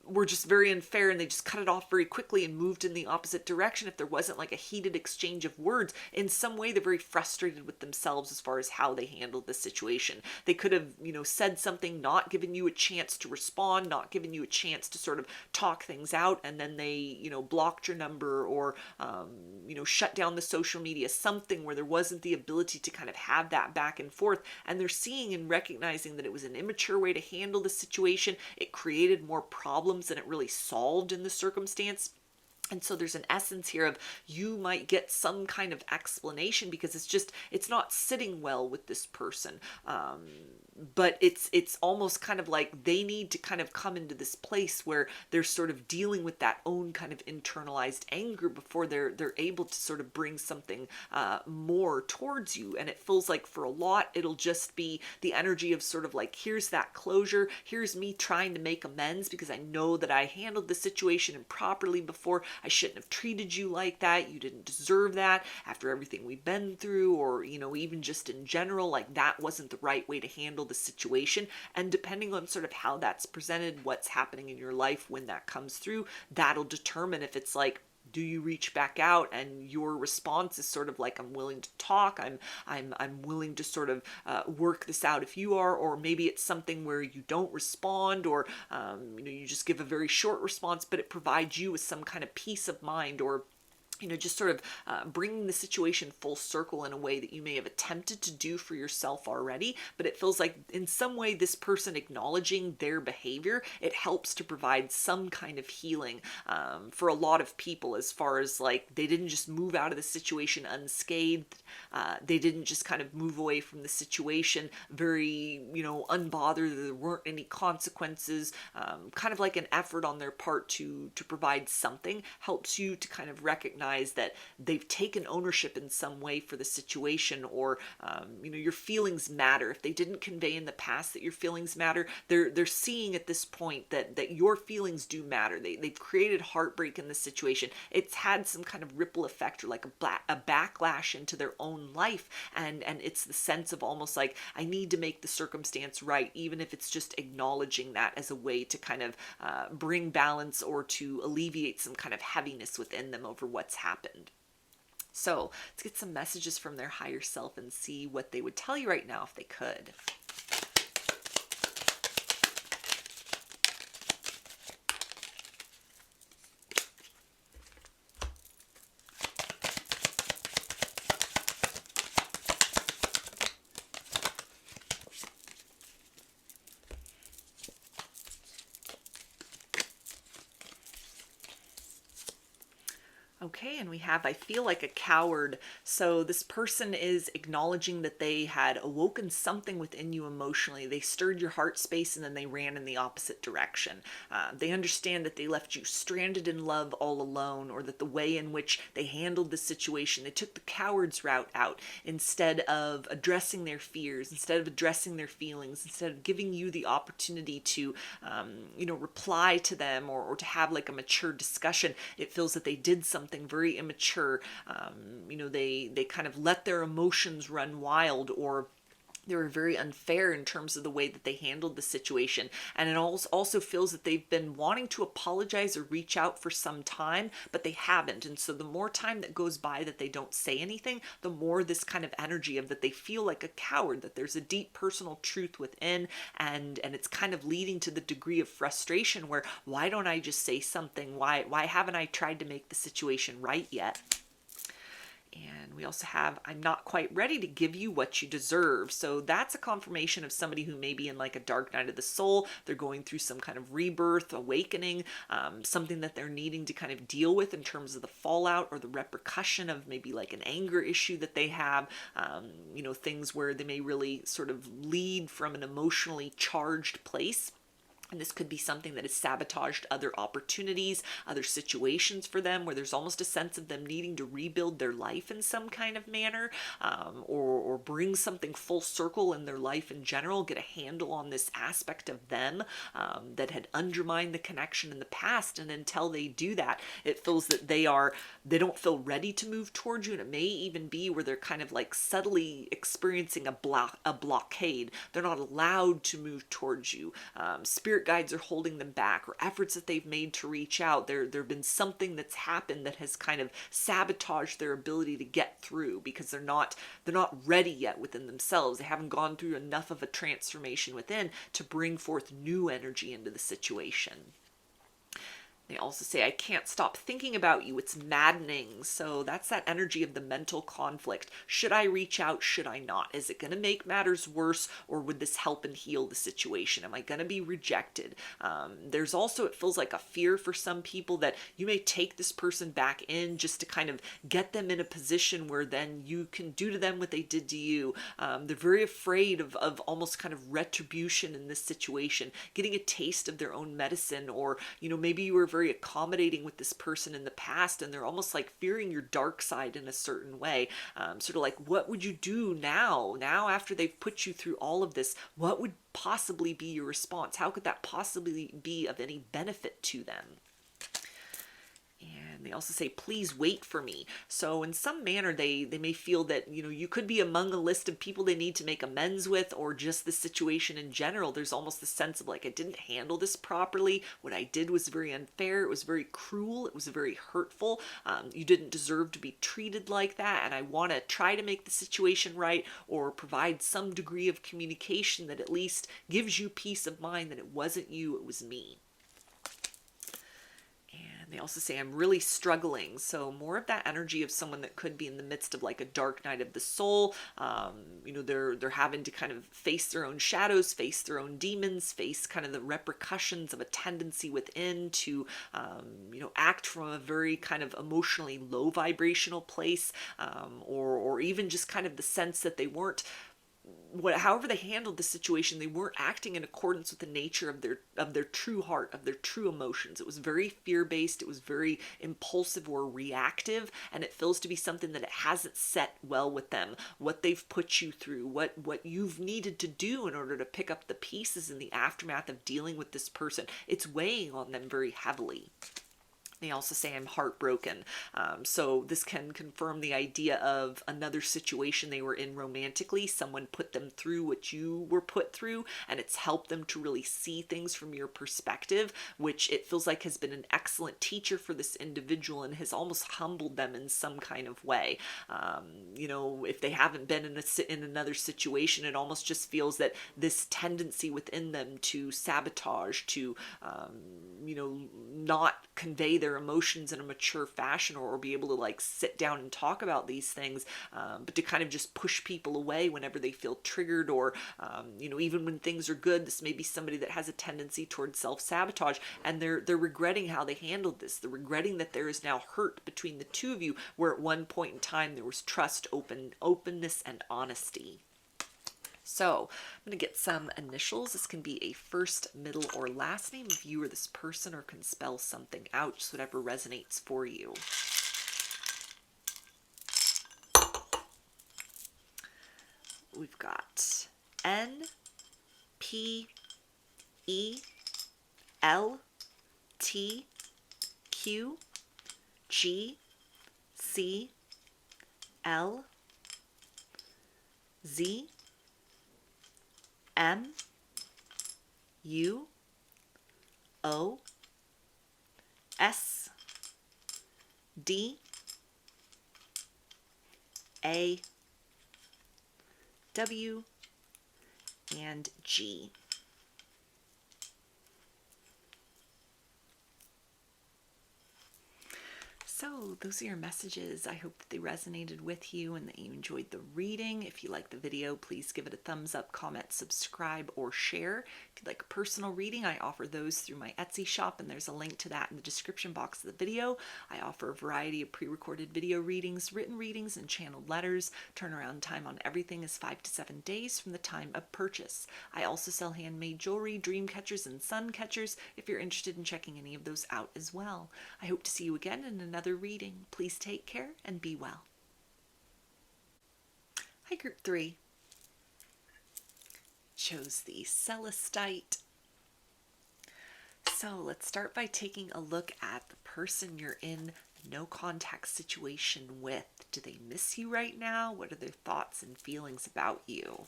were just very unfair and they just cut it off very quickly and moved in the opposite direction. If there wasn't like a heated exchange of words, in some way they're very frustrated with themselves as far as how they handled the situation. They could have, said something, not given you a chance to respond, not given you a chance to sort of talk things out, and then they, blocked your number or, shut down the social media, something where there wasn't the ability to kind of have that back and forth. And they're seeing and recognizing that it was an immature way to handle the situation. It created more problems than it really solved in the circumstance. And so there's an essence here of you might get some kind of explanation because it's not sitting well with this person. But it's almost kind of like they need to kind of come into this place where they're sort of dealing with that own kind of internalized anger before they're able to sort of bring something more towards you. And it feels like for a lot, it'll just be the energy of sort of like, here's that closure. Here's me trying to make amends because I know that I handled the situation improperly before. I shouldn't have treated you like that. You didn't deserve that after everything we've been through, or, even just in general, like that wasn't the right way to handle the situation. And depending on sort of how that's presented, what's happening in your life when that comes through, that'll determine if it's like, do you reach back out and your response is sort of like, I'm willing to talk, I'm willing to sort of work this out if you are, or maybe it's something where you don't respond, or you just give a very short response, but it provides you with some kind of peace of mind, or just sort of bringing the situation full circle in a way that you may have attempted to do for yourself already. But it feels like in some way, this person acknowledging their behavior, it helps to provide some kind of healing for a lot of people, as far as like, they didn't just move out of the situation unscathed. They didn't just kind of move away from the situation very, unbothered. There weren't any consequences. Kind of like an effort on their part to provide something helps you to kind of recognize that they've taken ownership in some way for the situation, or your feelings matter. If they didn't convey in the past that your feelings matter, they're seeing at this point that your feelings do matter. They've created heartbreak in the situation. It's had some kind of ripple effect, or like a backlash into their own life, and it's the sense of almost like, I need to make the circumstance right, even if it's just acknowledging that as a way to kind of bring balance or to alleviate some kind of heaviness within them over what's happened. So let's get some messages from their higher self and see what they would tell you right now if they could. Okay, and we have, I feel like a coward. So this person is acknowledging that they had awoken something within you emotionally. They stirred your heart space and then they ran in the opposite direction. They understand that they left you stranded in love all alone, or that the way in which they handled the situation, they took the coward's route out instead of addressing their fears, instead of addressing their feelings, instead of giving you the opportunity to, reply to them, or to have like a mature discussion. It feels that they did something very immature. They kind of let their emotions run wild, or they were very unfair in terms of the way that they handled the situation. And it also feels that they've been wanting to apologize or reach out for some time, but they haven't. And so the more time that goes by that they don't say anything, the more this kind of energy of that they feel like a coward, that there's a deep personal truth within, and it's kind of leading to the degree of frustration where, why don't I just say something? Why haven't I tried to make the situation right yet? And we also have, I'm not quite ready to give you what you deserve. So that's a confirmation of somebody who may be in like a dark night of the soul. They're going through some kind of rebirth, awakening, something that they're needing to kind of deal with in terms of the fallout or the repercussion of maybe like an anger issue that they have, things where they may really sort of lead from an emotionally charged place. And this could be something that has sabotaged other opportunities, other situations for them, where there's almost a sense of them needing to rebuild their life in some kind of manner, or bring something full circle in their life in general, get a handle on this aspect of them that had undermined the connection in the past. And until they do that, it feels that they don't feel ready to move towards you. And it may even be where they're kind of like subtly experiencing a blockade. They're not allowed to move towards you. Spirit guides are holding them back, or efforts that they've made to reach out. There have been something that's happened that has kind of sabotaged their ability to get through, because they're not ready yet within themselves. They haven't gone through enough of a transformation within to bring forth new energy into the situation. They also say, I can't stop thinking about you. It's maddening. So that's that energy of the mental conflict. Should I reach out? Should I not? Is it going to make matters worse, or would this help and heal the situation? Am I going to be rejected? There's also, it feels like a fear for some people that you may take this person back in just to kind of get them in a position where then you can do to them what they did to you. They're very afraid of almost kind of retribution in this situation, getting a taste of their own medicine, or, maybe you were very accommodating with this person in the past and they're almost like fearing your dark side in a certain way. Sort of like, what would you do now after they've put you through all of this? What would possibly be your response? How could that possibly be of any benefit to them? And they also say, please wait for me. So in some manner, they may feel that, you could be among a list of people they need to make amends with, or just the situation in general. There's almost the sense of like, I didn't handle this properly. What I did was very unfair. It was very cruel. It was very hurtful. You didn't deserve to be treated like that. And I want to try to make the situation right, or provide some degree of communication that at least gives you peace of mind that it wasn't you, it was me. They also say, I'm really struggling. So more of that energy of someone that could be in the midst of like a dark night of the soul. They're having to kind of face their own shadows, face their own demons, face kind of the repercussions of a tendency within to, act from a very kind of emotionally low vibrational place, or even just kind of the sense that they weren't, however they handled the situation, they weren't acting in accordance with the nature of their true heart, of their true emotions. It was very fear-based, it was very impulsive or reactive, and it feels to be something that it hasn't set well with them. What they've put you through, what you've needed to do in order to pick up the pieces in the aftermath of dealing with this person, it's weighing on them very heavily. They also say, I'm heartbroken. So this can confirm the idea of another situation they were in romantically. Someone put them through what you were put through, and it's helped them to really see things from your perspective, which it feels like has been an excellent teacher for this individual and has almost humbled them in some kind of way. If they haven't been in another situation, it almost just feels that this tendency within them to sabotage, to, not convey their their emotions in a mature fashion, or be able to like sit down and talk about these things, but to kind of just push people away whenever they feel triggered, or even when things are good. This may be somebody that has a tendency towards self-sabotage, and they're regretting how they handled this. They're regretting that there is now hurt between the two of you, where at one point in time there was trust, openness, and honesty. So I'm going to get some initials. This can be a first, middle, or last name of you or this person, or can spell something out, just whatever resonates for you. We've got N, P, E, L, T, Q, G, C, L, Z, M, U, O, S, D, A, W, and G. So those are your messages. I hope that they resonated with you and that you enjoyed the reading. If you like the video, please give it a thumbs up, comment, subscribe, or share. If you'd like a personal reading, I offer those through my Etsy shop, and there's a link to that in the description box of the video. I offer a variety of pre-recorded video readings, written readings, and channeled letters. Turnaround time on everything is 5 to 7 days from the time of purchase. I also sell handmade jewelry, dream catchers, and sun catchers if you're interested in checking any of those out as well. I hope to see you again in another reading. Please take care and be well. Hi, Group 3. Chose the Celestite. So let's start by taking a look at the person you're in no contact situation with. Do they miss you right now? What are their thoughts and feelings about you?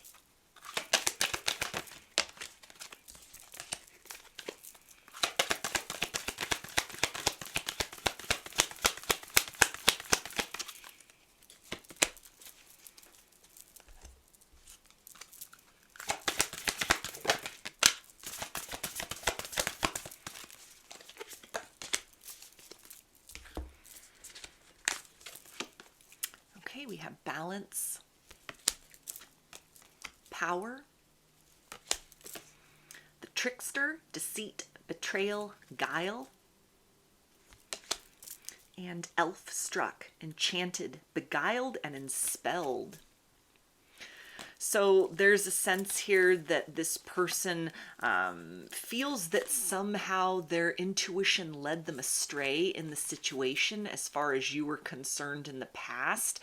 We have balance, power, the trickster, deceit, betrayal, guile, and elf struck, enchanted, beguiled, and enspelled. So there's a sense here that this person feels that somehow their intuition led them astray in the situation as far as you were concerned in the past.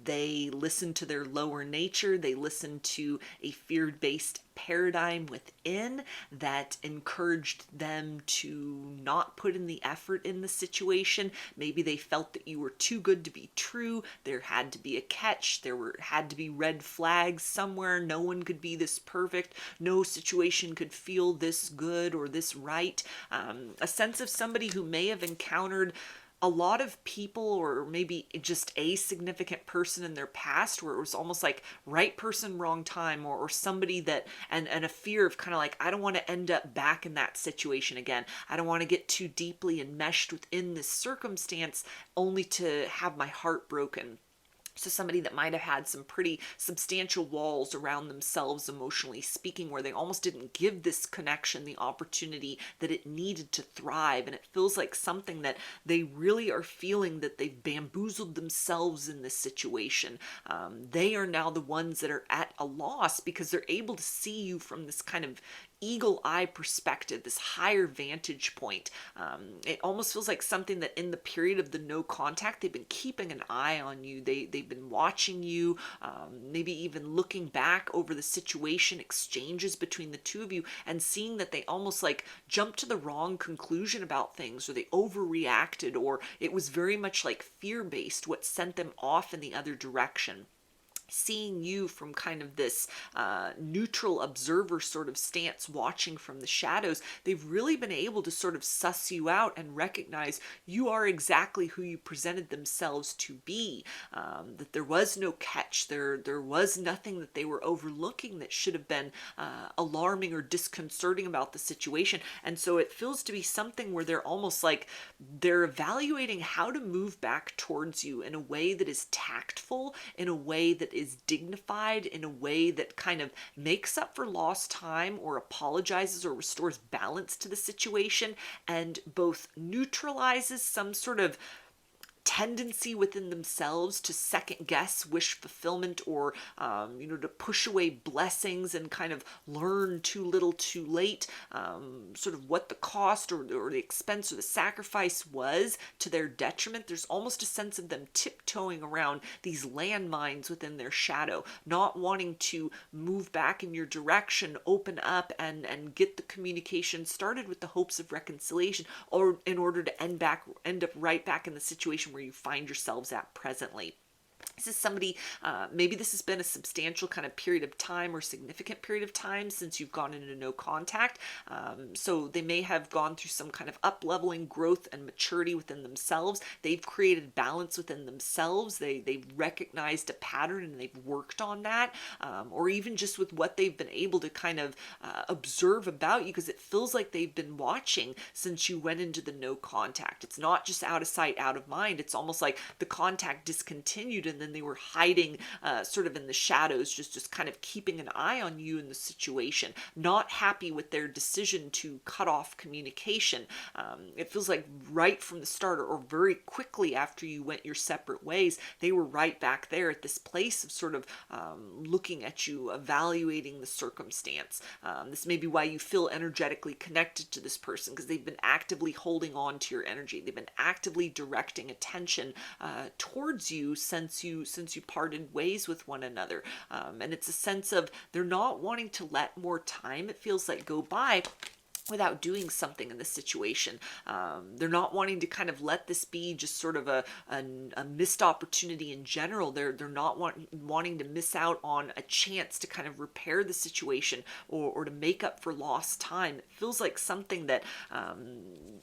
They listened to their lower nature. They listened to a fear-based paradigm within that encouraged them to not put in the effort in the situation. Maybe they felt that you were too good to be true. There had to be a catch. Had to be red flags somewhere. No one could be this perfect. No situation could feel this good or this right. A sense of somebody who may have encountered a lot of people, or maybe just a significant person in their past, where it was almost like right person, wrong time, or somebody that, and a fear of kind of like, I don't want to end up back in that situation again. I don't want to get too deeply enmeshed within this circumstance only to have my heart broken. So somebody that might have had some pretty substantial walls around themselves, emotionally speaking, where they almost didn't give this connection the opportunity that it needed to thrive. And it feels like something that they really are feeling that they've bamboozled themselves in this situation. They are now the ones that are at a loss because they're able to see you from this kind of eagle eye perspective, this higher vantage point. It almost feels like something that in the period of the no contact, they've been keeping an eye on you. They've been watching you, maybe even looking back over the situation, exchanges between the two of you, and seeing that they almost like jumped to the wrong conclusion about things, or they overreacted, or it was very much like fear-based what sent them off in the other direction. seeing you from kind of this neutral observer sort of stance, watching from the shadows, they've really been able to sort of suss you out and recognize you are exactly who you presented themselves to be. That there was no catch, there was nothing that they were overlooking that should have been alarming or disconcerting about the situation. And so it feels to be something where they're almost like they're evaluating how to move back towards you in a way that is tactful, in a way that is dignified, in a way that kind of makes up for lost time or apologizes or restores balance to the situation, and both neutralizes some sort of tendency within themselves to second guess wish fulfillment, or to push away blessings and kind of learn too little too late, sort of what the cost or the expense or the sacrifice was to their detriment. There's almost a sense of them tiptoeing around these landmines within their shadow, not wanting to move back in your direction, open up and get the communication started with the hopes of reconciliation, or in order to end up right back in the situation where you find yourselves at presently. This is somebody, maybe this has been a substantial kind of period of time or significant period of time since you've gone into no contact. So they may have gone through some kind of up-leveling growth and maturity within themselves. They've created balance within themselves. They've recognized a pattern and they've worked on that. Or even just with what they've been able to kind of observe about you, because it feels like they've been watching since you went into the no contact. It's not just out of sight, out of mind. It's almost like the contact discontinued and then they were hiding sort of in the shadows, just kind of keeping an eye on you in the situation, not happy with their decision to cut off communication. It feels like right from the start, or very quickly after you went your separate ways, they were right back there at this place of sort of looking at you, evaluating the circumstance. This may be why you feel energetically connected to this person, because they've been actively holding on to your energy. They've been actively directing attention towards you since you parted ways with one another. And it's a sense of they're not wanting to let more time, it feels like, go by without doing something in this situation. They're not wanting to kind of let this be just sort of a missed opportunity in general. They're not wanting to miss out on a chance to kind of repair the situation or to make up for lost time. It feels like something that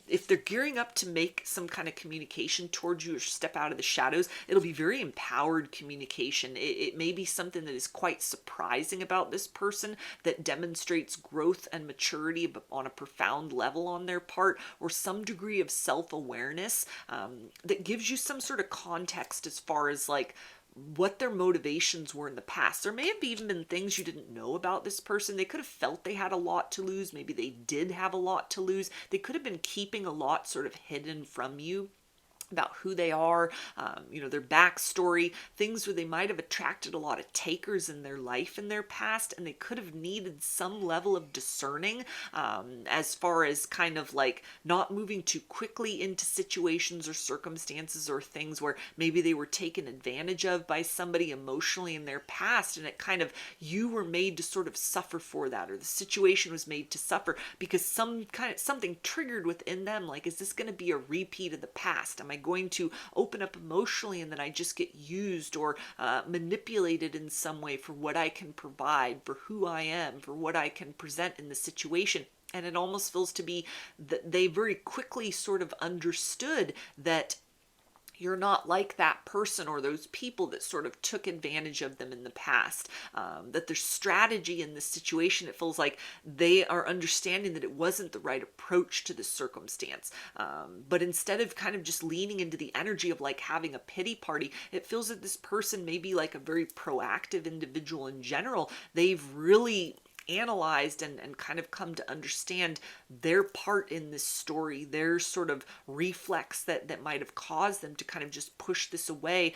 if they're gearing up to make some kind of communication towards you or step out of the shadows, it'll be very empowered communication. It may be something that is quite surprising about this person, that demonstrates growth and maturity on a profound level on their part, or some degree of self-awareness that gives you some sort of context as far as like what their motivations were in the past. There may have even been things you didn't know about this person. They could have felt they had a lot to lose. Maybe they did have a lot to lose. They could have been keeping a lot sort of hidden from you about who they are, their backstory, things where they might have attracted a lot of takers in their life in their past, and they could have needed some level of discerning as far as kind of like not moving too quickly into situations or circumstances or things where maybe they were taken advantage of by somebody emotionally in their past, and it kind of, you were made to sort of suffer for that, or the situation was made to suffer because something triggered within them, like, is this going to be a repeat of the past? Am I going to open up emotionally and then I just get used or manipulated in some way for what I can provide, for who I am, for what I can present in the situation? And it almost feels to be that they very quickly sort of understood that you're not like that person or those people that sort of took advantage of them in the past. That there's strategy in this situation. It feels like they are understanding that it wasn't the right approach to this circumstance. But instead of kind of just leaning into the energy of like having a pity party, it feels that this person may be like a very proactive individual in general. They've really analyzed and kind of come to understand their part in this story, their sort of reflex that might have caused them to kind of just push this away.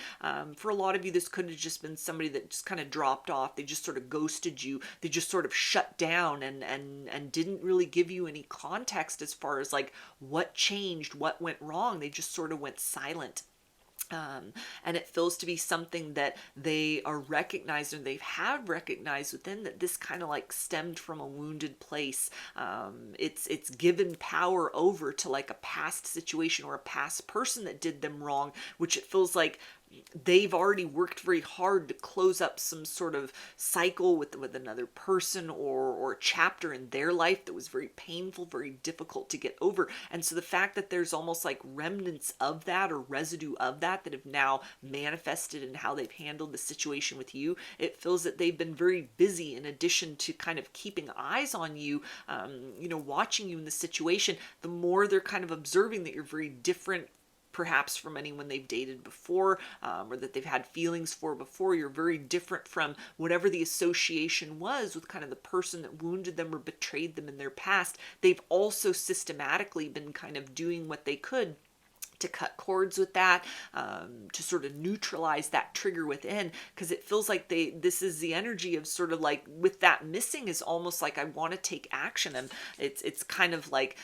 For a lot of you, this could have just been somebody that just kind of dropped off. They just sort of ghosted you. They just sort of shut down and didn't really give you any context as far as like what changed, what went wrong. They just sort of went silent. And it feels to be something that they are recognized, and they have recognized within, that this kind of like stemmed from a wounded place. It's given power over to like a past situation or a past person that did them wrong, which it feels like they've already worked very hard to close up some sort of cycle with another person or chapter in their life that was very painful, very difficult to get over. And so the fact that there's almost like remnants of that or residue of that that have now manifested in how they've handled the situation with you, it feels that they've been very busy in addition to kind of keeping eyes on you, watching you in the situation. The more they're kind of observing that you're very different perhaps from anyone they've dated before, or that they've had feelings for before. You're very different from whatever the association was with kind of the person that wounded them or betrayed them in their past. They've also systematically been kind of doing what they could to cut cords with that, to sort of neutralize that trigger within, because it feels like this is the energy of sort of like, with that missing, is almost like, I want to take action. And it's kind of like,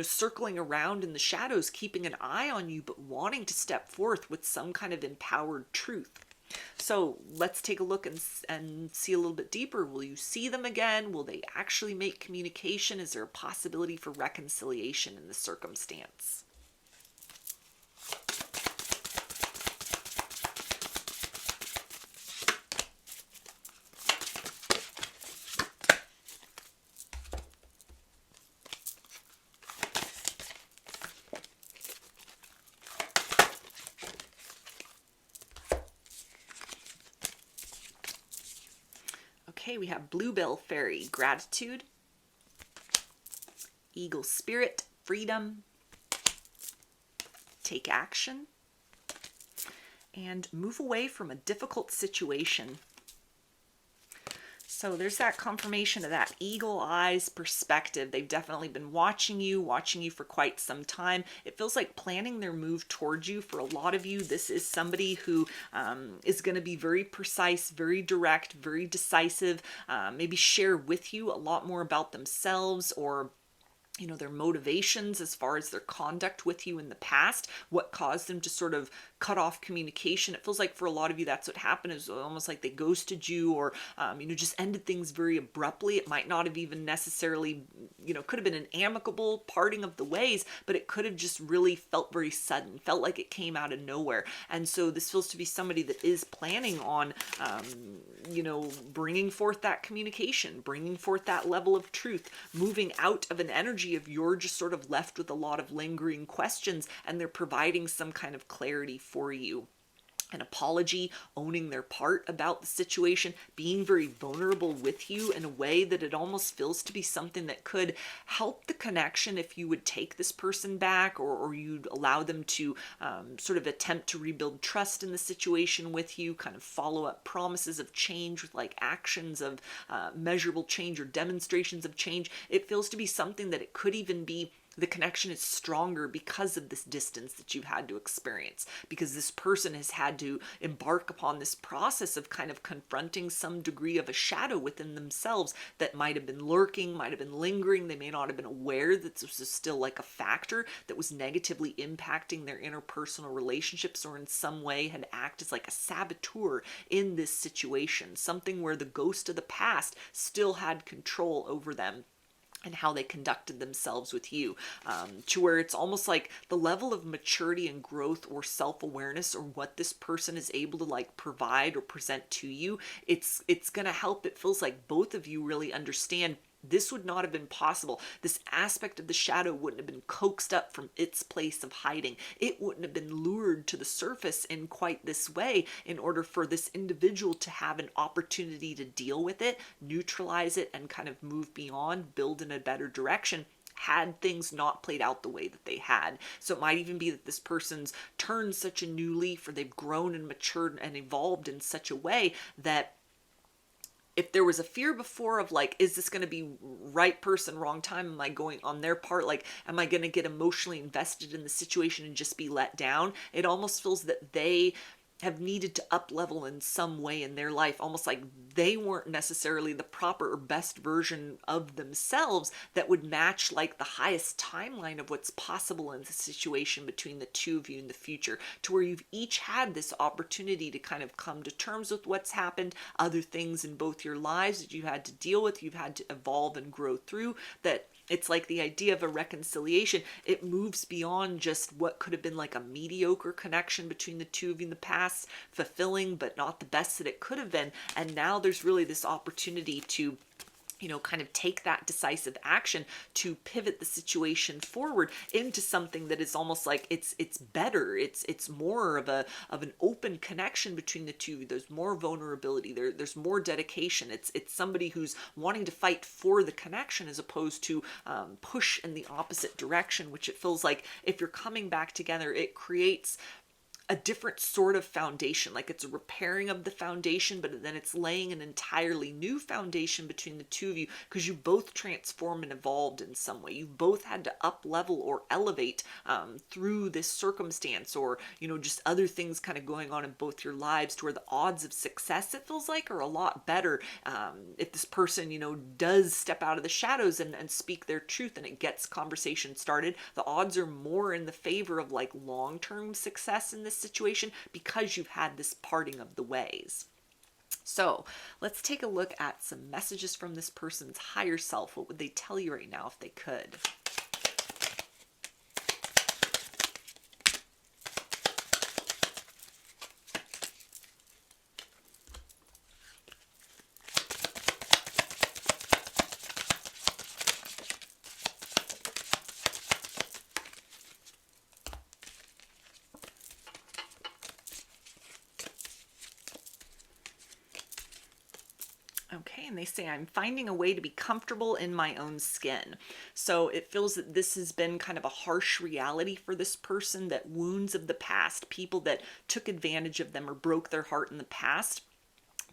circling around in the shadows, keeping an eye on you, but wanting to step forth with some kind of empowered truth. So let's take a look and see a little bit deeper. Will you see them again? Will they actually make communication? Is there a possibility for reconciliation in the circumstance? Okay, we have Bluebell Fairy, gratitude, Eagle Spirit, freedom, take action, and move away from a difficult situation. So there's that confirmation of that eagle eyes perspective. They've definitely been watching you for quite some time. It feels like planning their move towards you. For a lot of you, this is somebody who is going to be very precise, very direct, very decisive, maybe share with you a lot more about themselves, or their motivations as far as their conduct with you in the past, what caused them to sort of cut off communication. It feels like for a lot of you, that's what happened, is almost like they ghosted you, or, just ended things very abruptly. It might not have even necessarily, could have been an amicable parting of the ways, but it could have just really felt very sudden, felt like it came out of nowhere. And so this feels to be somebody that is planning on, bringing forth that communication, bringing forth that level of truth, moving out of an energy of you're just sort of left with a lot of lingering questions, and they're providing some kind of clarity for you. An apology, owning their part about the situation, being very vulnerable with you in a way that it almost feels to be something that could help the connection if you would take this person back, or you'd allow them to sort of attempt to rebuild trust in the situation with you, kind of follow up promises of change with like actions of measurable change or demonstrations of change. It feels to be something that it could even be the connection is stronger because of this distance that you've had to experience, because this person has had to embark upon this process of kind of confronting some degree of a shadow within themselves that might have been lurking, might have been lingering. They may not have been aware that this was still like a factor that was negatively impacting their interpersonal relationships, or in some way had acted as like a saboteur in this situation, something where the ghost of the past still had control over them and how they conducted themselves with you, to where it's almost like the level of maturity and growth or self-awareness, or what this person is able to like provide or present to you, it's going to help. It feels like both of you really understand this would not have been possible. This aspect of the shadow wouldn't have been coaxed up from its place of hiding. It wouldn't have been lured to the surface in quite this way in order for this individual to have an opportunity to deal with it, neutralize it, and kind of move beyond, build in a better direction, had things not played out the way that they had. So it might even be that this person's turned such a new leaf, or they've grown and matured and evolved in such a way that if there was a fear before of like, is this going to be right person, wrong time? Am I going on their part? Like, am I going to get emotionally invested in the situation and just be let down? It almost feels that they have needed to up level in some way in their life, almost like they weren't necessarily the proper or best version of themselves that would match like the highest timeline of what's possible in the situation between the two of you in the future, to where you've each had this opportunity to kind of come to terms with what's happened, other things in both your lives that you had to deal with, you've had to evolve and grow through, that It's like the idea of a reconciliation. It moves beyond just what could have been like a mediocre connection between the two of you in the past, fulfilling, but not the best that it could have been. And now there's really this opportunity to, you know, kind of take that decisive action to pivot the situation forward into something that is almost like it's better. It's more of an open connection between the two. There's more vulnerability. There's more dedication. It's somebody who's wanting to fight for the connection as opposed to push in the opposite direction, which it feels like if you're coming back together, it creates a different sort of foundation. Like it's a repairing of the foundation, but then it's laying an entirely new foundation between the two of you because you both transformed and evolved in some way. You've both had to up level or elevate through this circumstance, or, you know, just other things kind of going on in both your lives to where the odds of success, it feels like, are a lot better if this person, you know, does step out of the shadows and speak their truth and it gets conversation started. The odds are more in the favor of like long-term success in this situation because you've had this parting of the ways. So let's take a look at some messages from this person's higher self. What would they tell you right now if they could? Okay, and they say, I'm finding a way to be comfortable in my own skin. So it feels that this has been kind of a harsh reality for this person, that wounds of the past, people that took advantage of them or broke their heart in the past,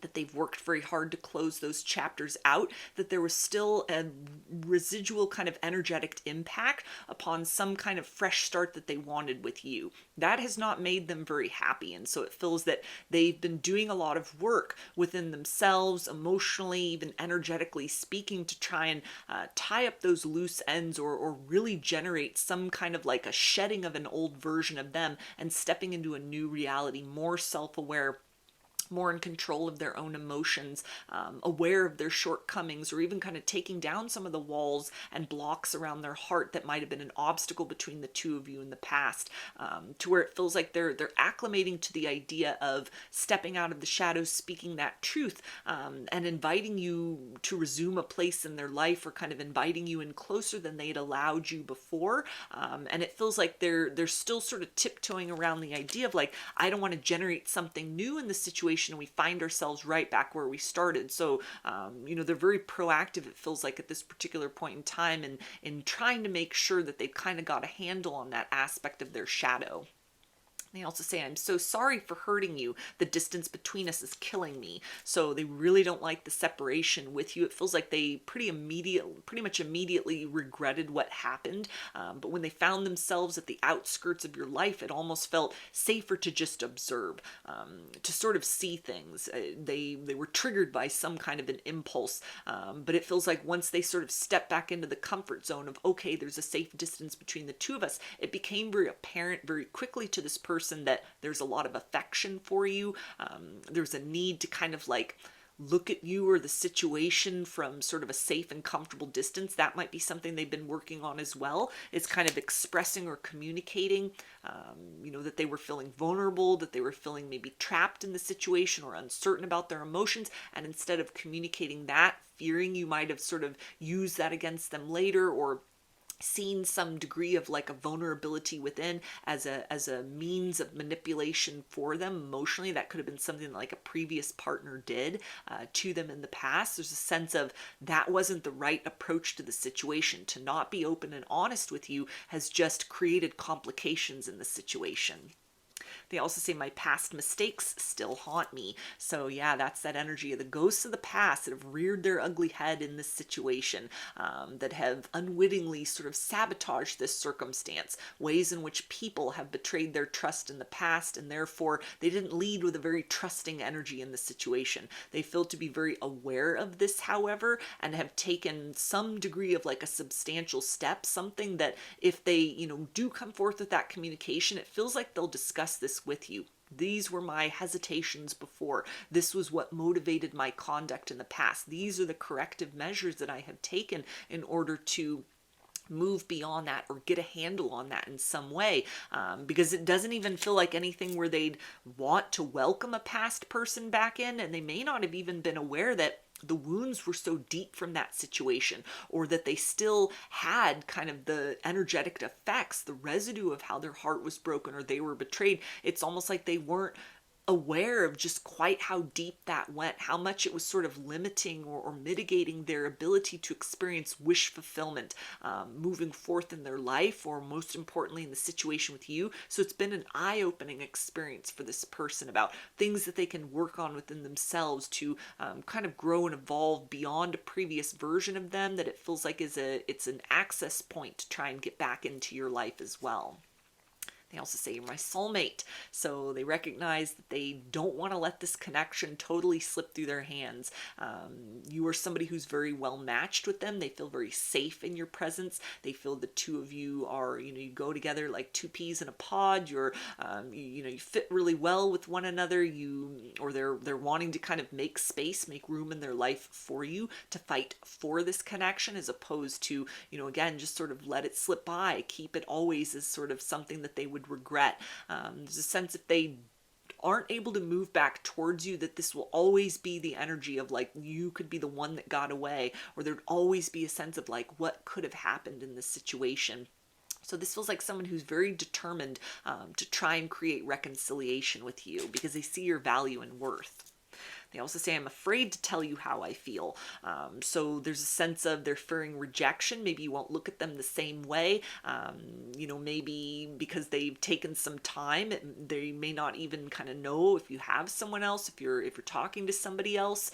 that they've worked very hard to close those chapters out, that there was still a residual kind of energetic impact upon some kind of fresh start that they wanted with you. That has not made them very happy. And so it feels that they've been doing a lot of work within themselves, emotionally, even energetically speaking, to try and tie up those loose ends, or really generate some kind of like a shedding of an old version of them and stepping into a new reality, more self-aware, more in control of their own emotions, aware of their shortcomings, or even kind of taking down some of the walls and blocks around their heart that might have been an obstacle between the two of you in the past, to where it feels like they're acclimating to the idea of stepping out of the shadows, speaking that truth, and inviting you to resume a place in their life, or kind of inviting you in closer than they'd allowed you before. And it feels like they're still sort of tiptoeing around the idea of like, I don't want to generate something new in the situation, and we find ourselves right back where we started. So, you know, they're very proactive, it feels like, at this particular point in time, and in trying to make sure that they've kind of got a handle on that aspect of their shadow. They also say, I'm so sorry for hurting you. The distance between us is killing me. So they really don't like the separation with you. It feels like they pretty much immediately regretted what happened. But when they found themselves at the outskirts of your life, it almost felt safer to just observe, to sort of see things. They were triggered by some kind of an impulse. But it feels like once they sort of stepped back into the comfort zone of, okay, there's a safe distance between the two of us, it became very apparent very quickly to this person that there's a lot of affection for you. There's a need to kind of like look at you or the situation from sort of a safe and comfortable distance. That might be something they've been working on as well. It's kind of expressing or communicating, you know, that they were feeling vulnerable, that they were feeling maybe trapped in the situation or uncertain about their emotions. And instead of communicating that, fearing you might have sort of used that against them later, or seen some degree of like a vulnerability within as a means of manipulation for them emotionally. That could have been something that like a previous partner did to them in the past. There's a sense of that wasn't the right approach to the situation. To not be open and honest with you has just created complications in the situation. They also say, my past mistakes still haunt me. So yeah, that's that energy of the ghosts of the past that have reared their ugly head in this situation, that have unwittingly sort of sabotaged this circumstance, ways in which people have betrayed their trust in the past, and therefore they didn't lead with a very trusting energy in the situation. They feel to be very aware of this, however, and have taken some degree of like a substantial step, something that if they, you know, do come forth with that communication, it feels like they'll discuss this with you. These were my hesitations before. This was what motivated my conduct in the past. These are the corrective measures that I have taken in order to move beyond that or get a handle on that in some way, because it doesn't even feel like anything where they'd want to welcome a past person back in, and they may not have even been aware that the wounds were so deep from that situation, or that they still had kind of the energetic effects, the residue of how their heart was broken or they were betrayed. It's almost like they weren't aware of just quite how deep that went, how much it was sort of limiting or mitigating their ability to experience wish fulfillment, moving forth in their life, or most importantly in the situation with you. So it's been an eye-opening experience for this person about things that they can work on within themselves to kind of grow and evolve beyond a previous version of them that it feels like it's an access point to try and get back into your life as well. They also say, you're my soulmate. So they recognize that they don't want to let this connection totally slip through their hands. You are somebody who's very well matched with them. They feel very safe in your presence. They feel the two of you are, you go together like two peas in a pod. You're, you fit really well with one another. They're wanting to kind of make space, make room in their life for you to fight for this connection, as opposed to, again, just sort of let it slip by. Keep it always as sort of something that they would regret. There's a sense if they aren't able to move back towards you, that this will always be the energy of like you could be the one that got away, or there'd always be a sense of like what could have happened in this situation. So this feels like someone who's very determined to try and create reconciliation with you because they see your value and worth. They also say, I'm afraid to tell you how I feel. So there's a sense of they're fearing rejection. Maybe you won't look at them the same way. Maybe because they've taken some time, they may not even kind of know if you have someone else, if you're talking to somebody else,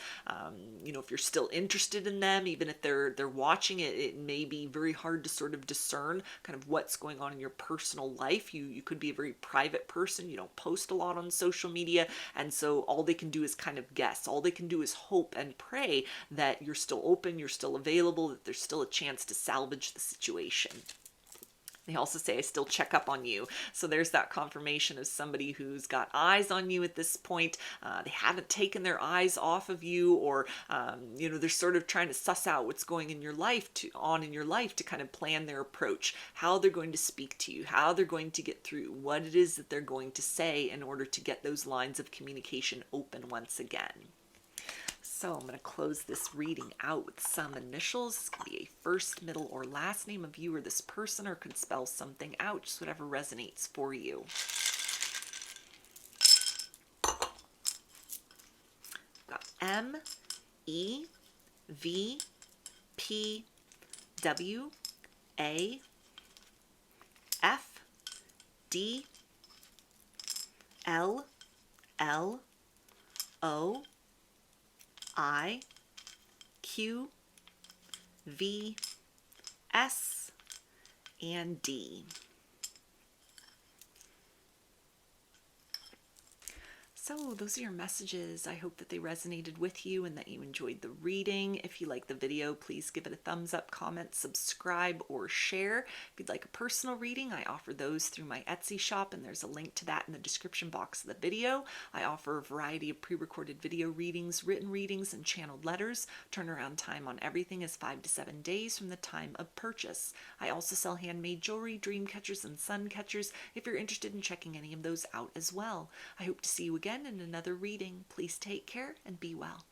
if you're still interested in them, even if they're watching it, it may be very hard to sort of discern kind of what's going on in your personal life. You could be a very private person. You don't post a lot on social media. And so all they can do is kind of guess. All they can do is hope and pray that you're still open, you're still available, that there's still a chance to salvage the situation. They also say, I still check up on you. So there's that confirmation of somebody who's got eyes on you at this point. They haven't taken their eyes off of you, or, they're sort of trying to suss out what's going in your life to kind of plan their approach, how they're going to speak to you, how they're going to get through, what it is that they're going to say in order to get those lines of communication open once again. So I'm going to close this reading out with some initials. This can be a first, middle, or last name of you or this person, or can spell something out, just whatever resonates for you. We've got M, E, V, P, W, A, F, D, L, L, O, I, Q, V, S, and D. So those are your messages. I hope that they resonated with you and that you enjoyed the reading. If you like the video, please give it a thumbs up, comment, subscribe, or share. If you'd like a personal reading, I offer those through my Etsy shop, and there's a link to that in the description box of the video. I offer a variety of pre-recorded video readings, written readings, and channeled letters. Turnaround time on everything is 5 to 7 days from the time of purchase. I also sell handmade jewelry, dream catchers, and sun catchers if you're interested in checking any of those out as well. I hope to see you again in another reading. Please take care and be well.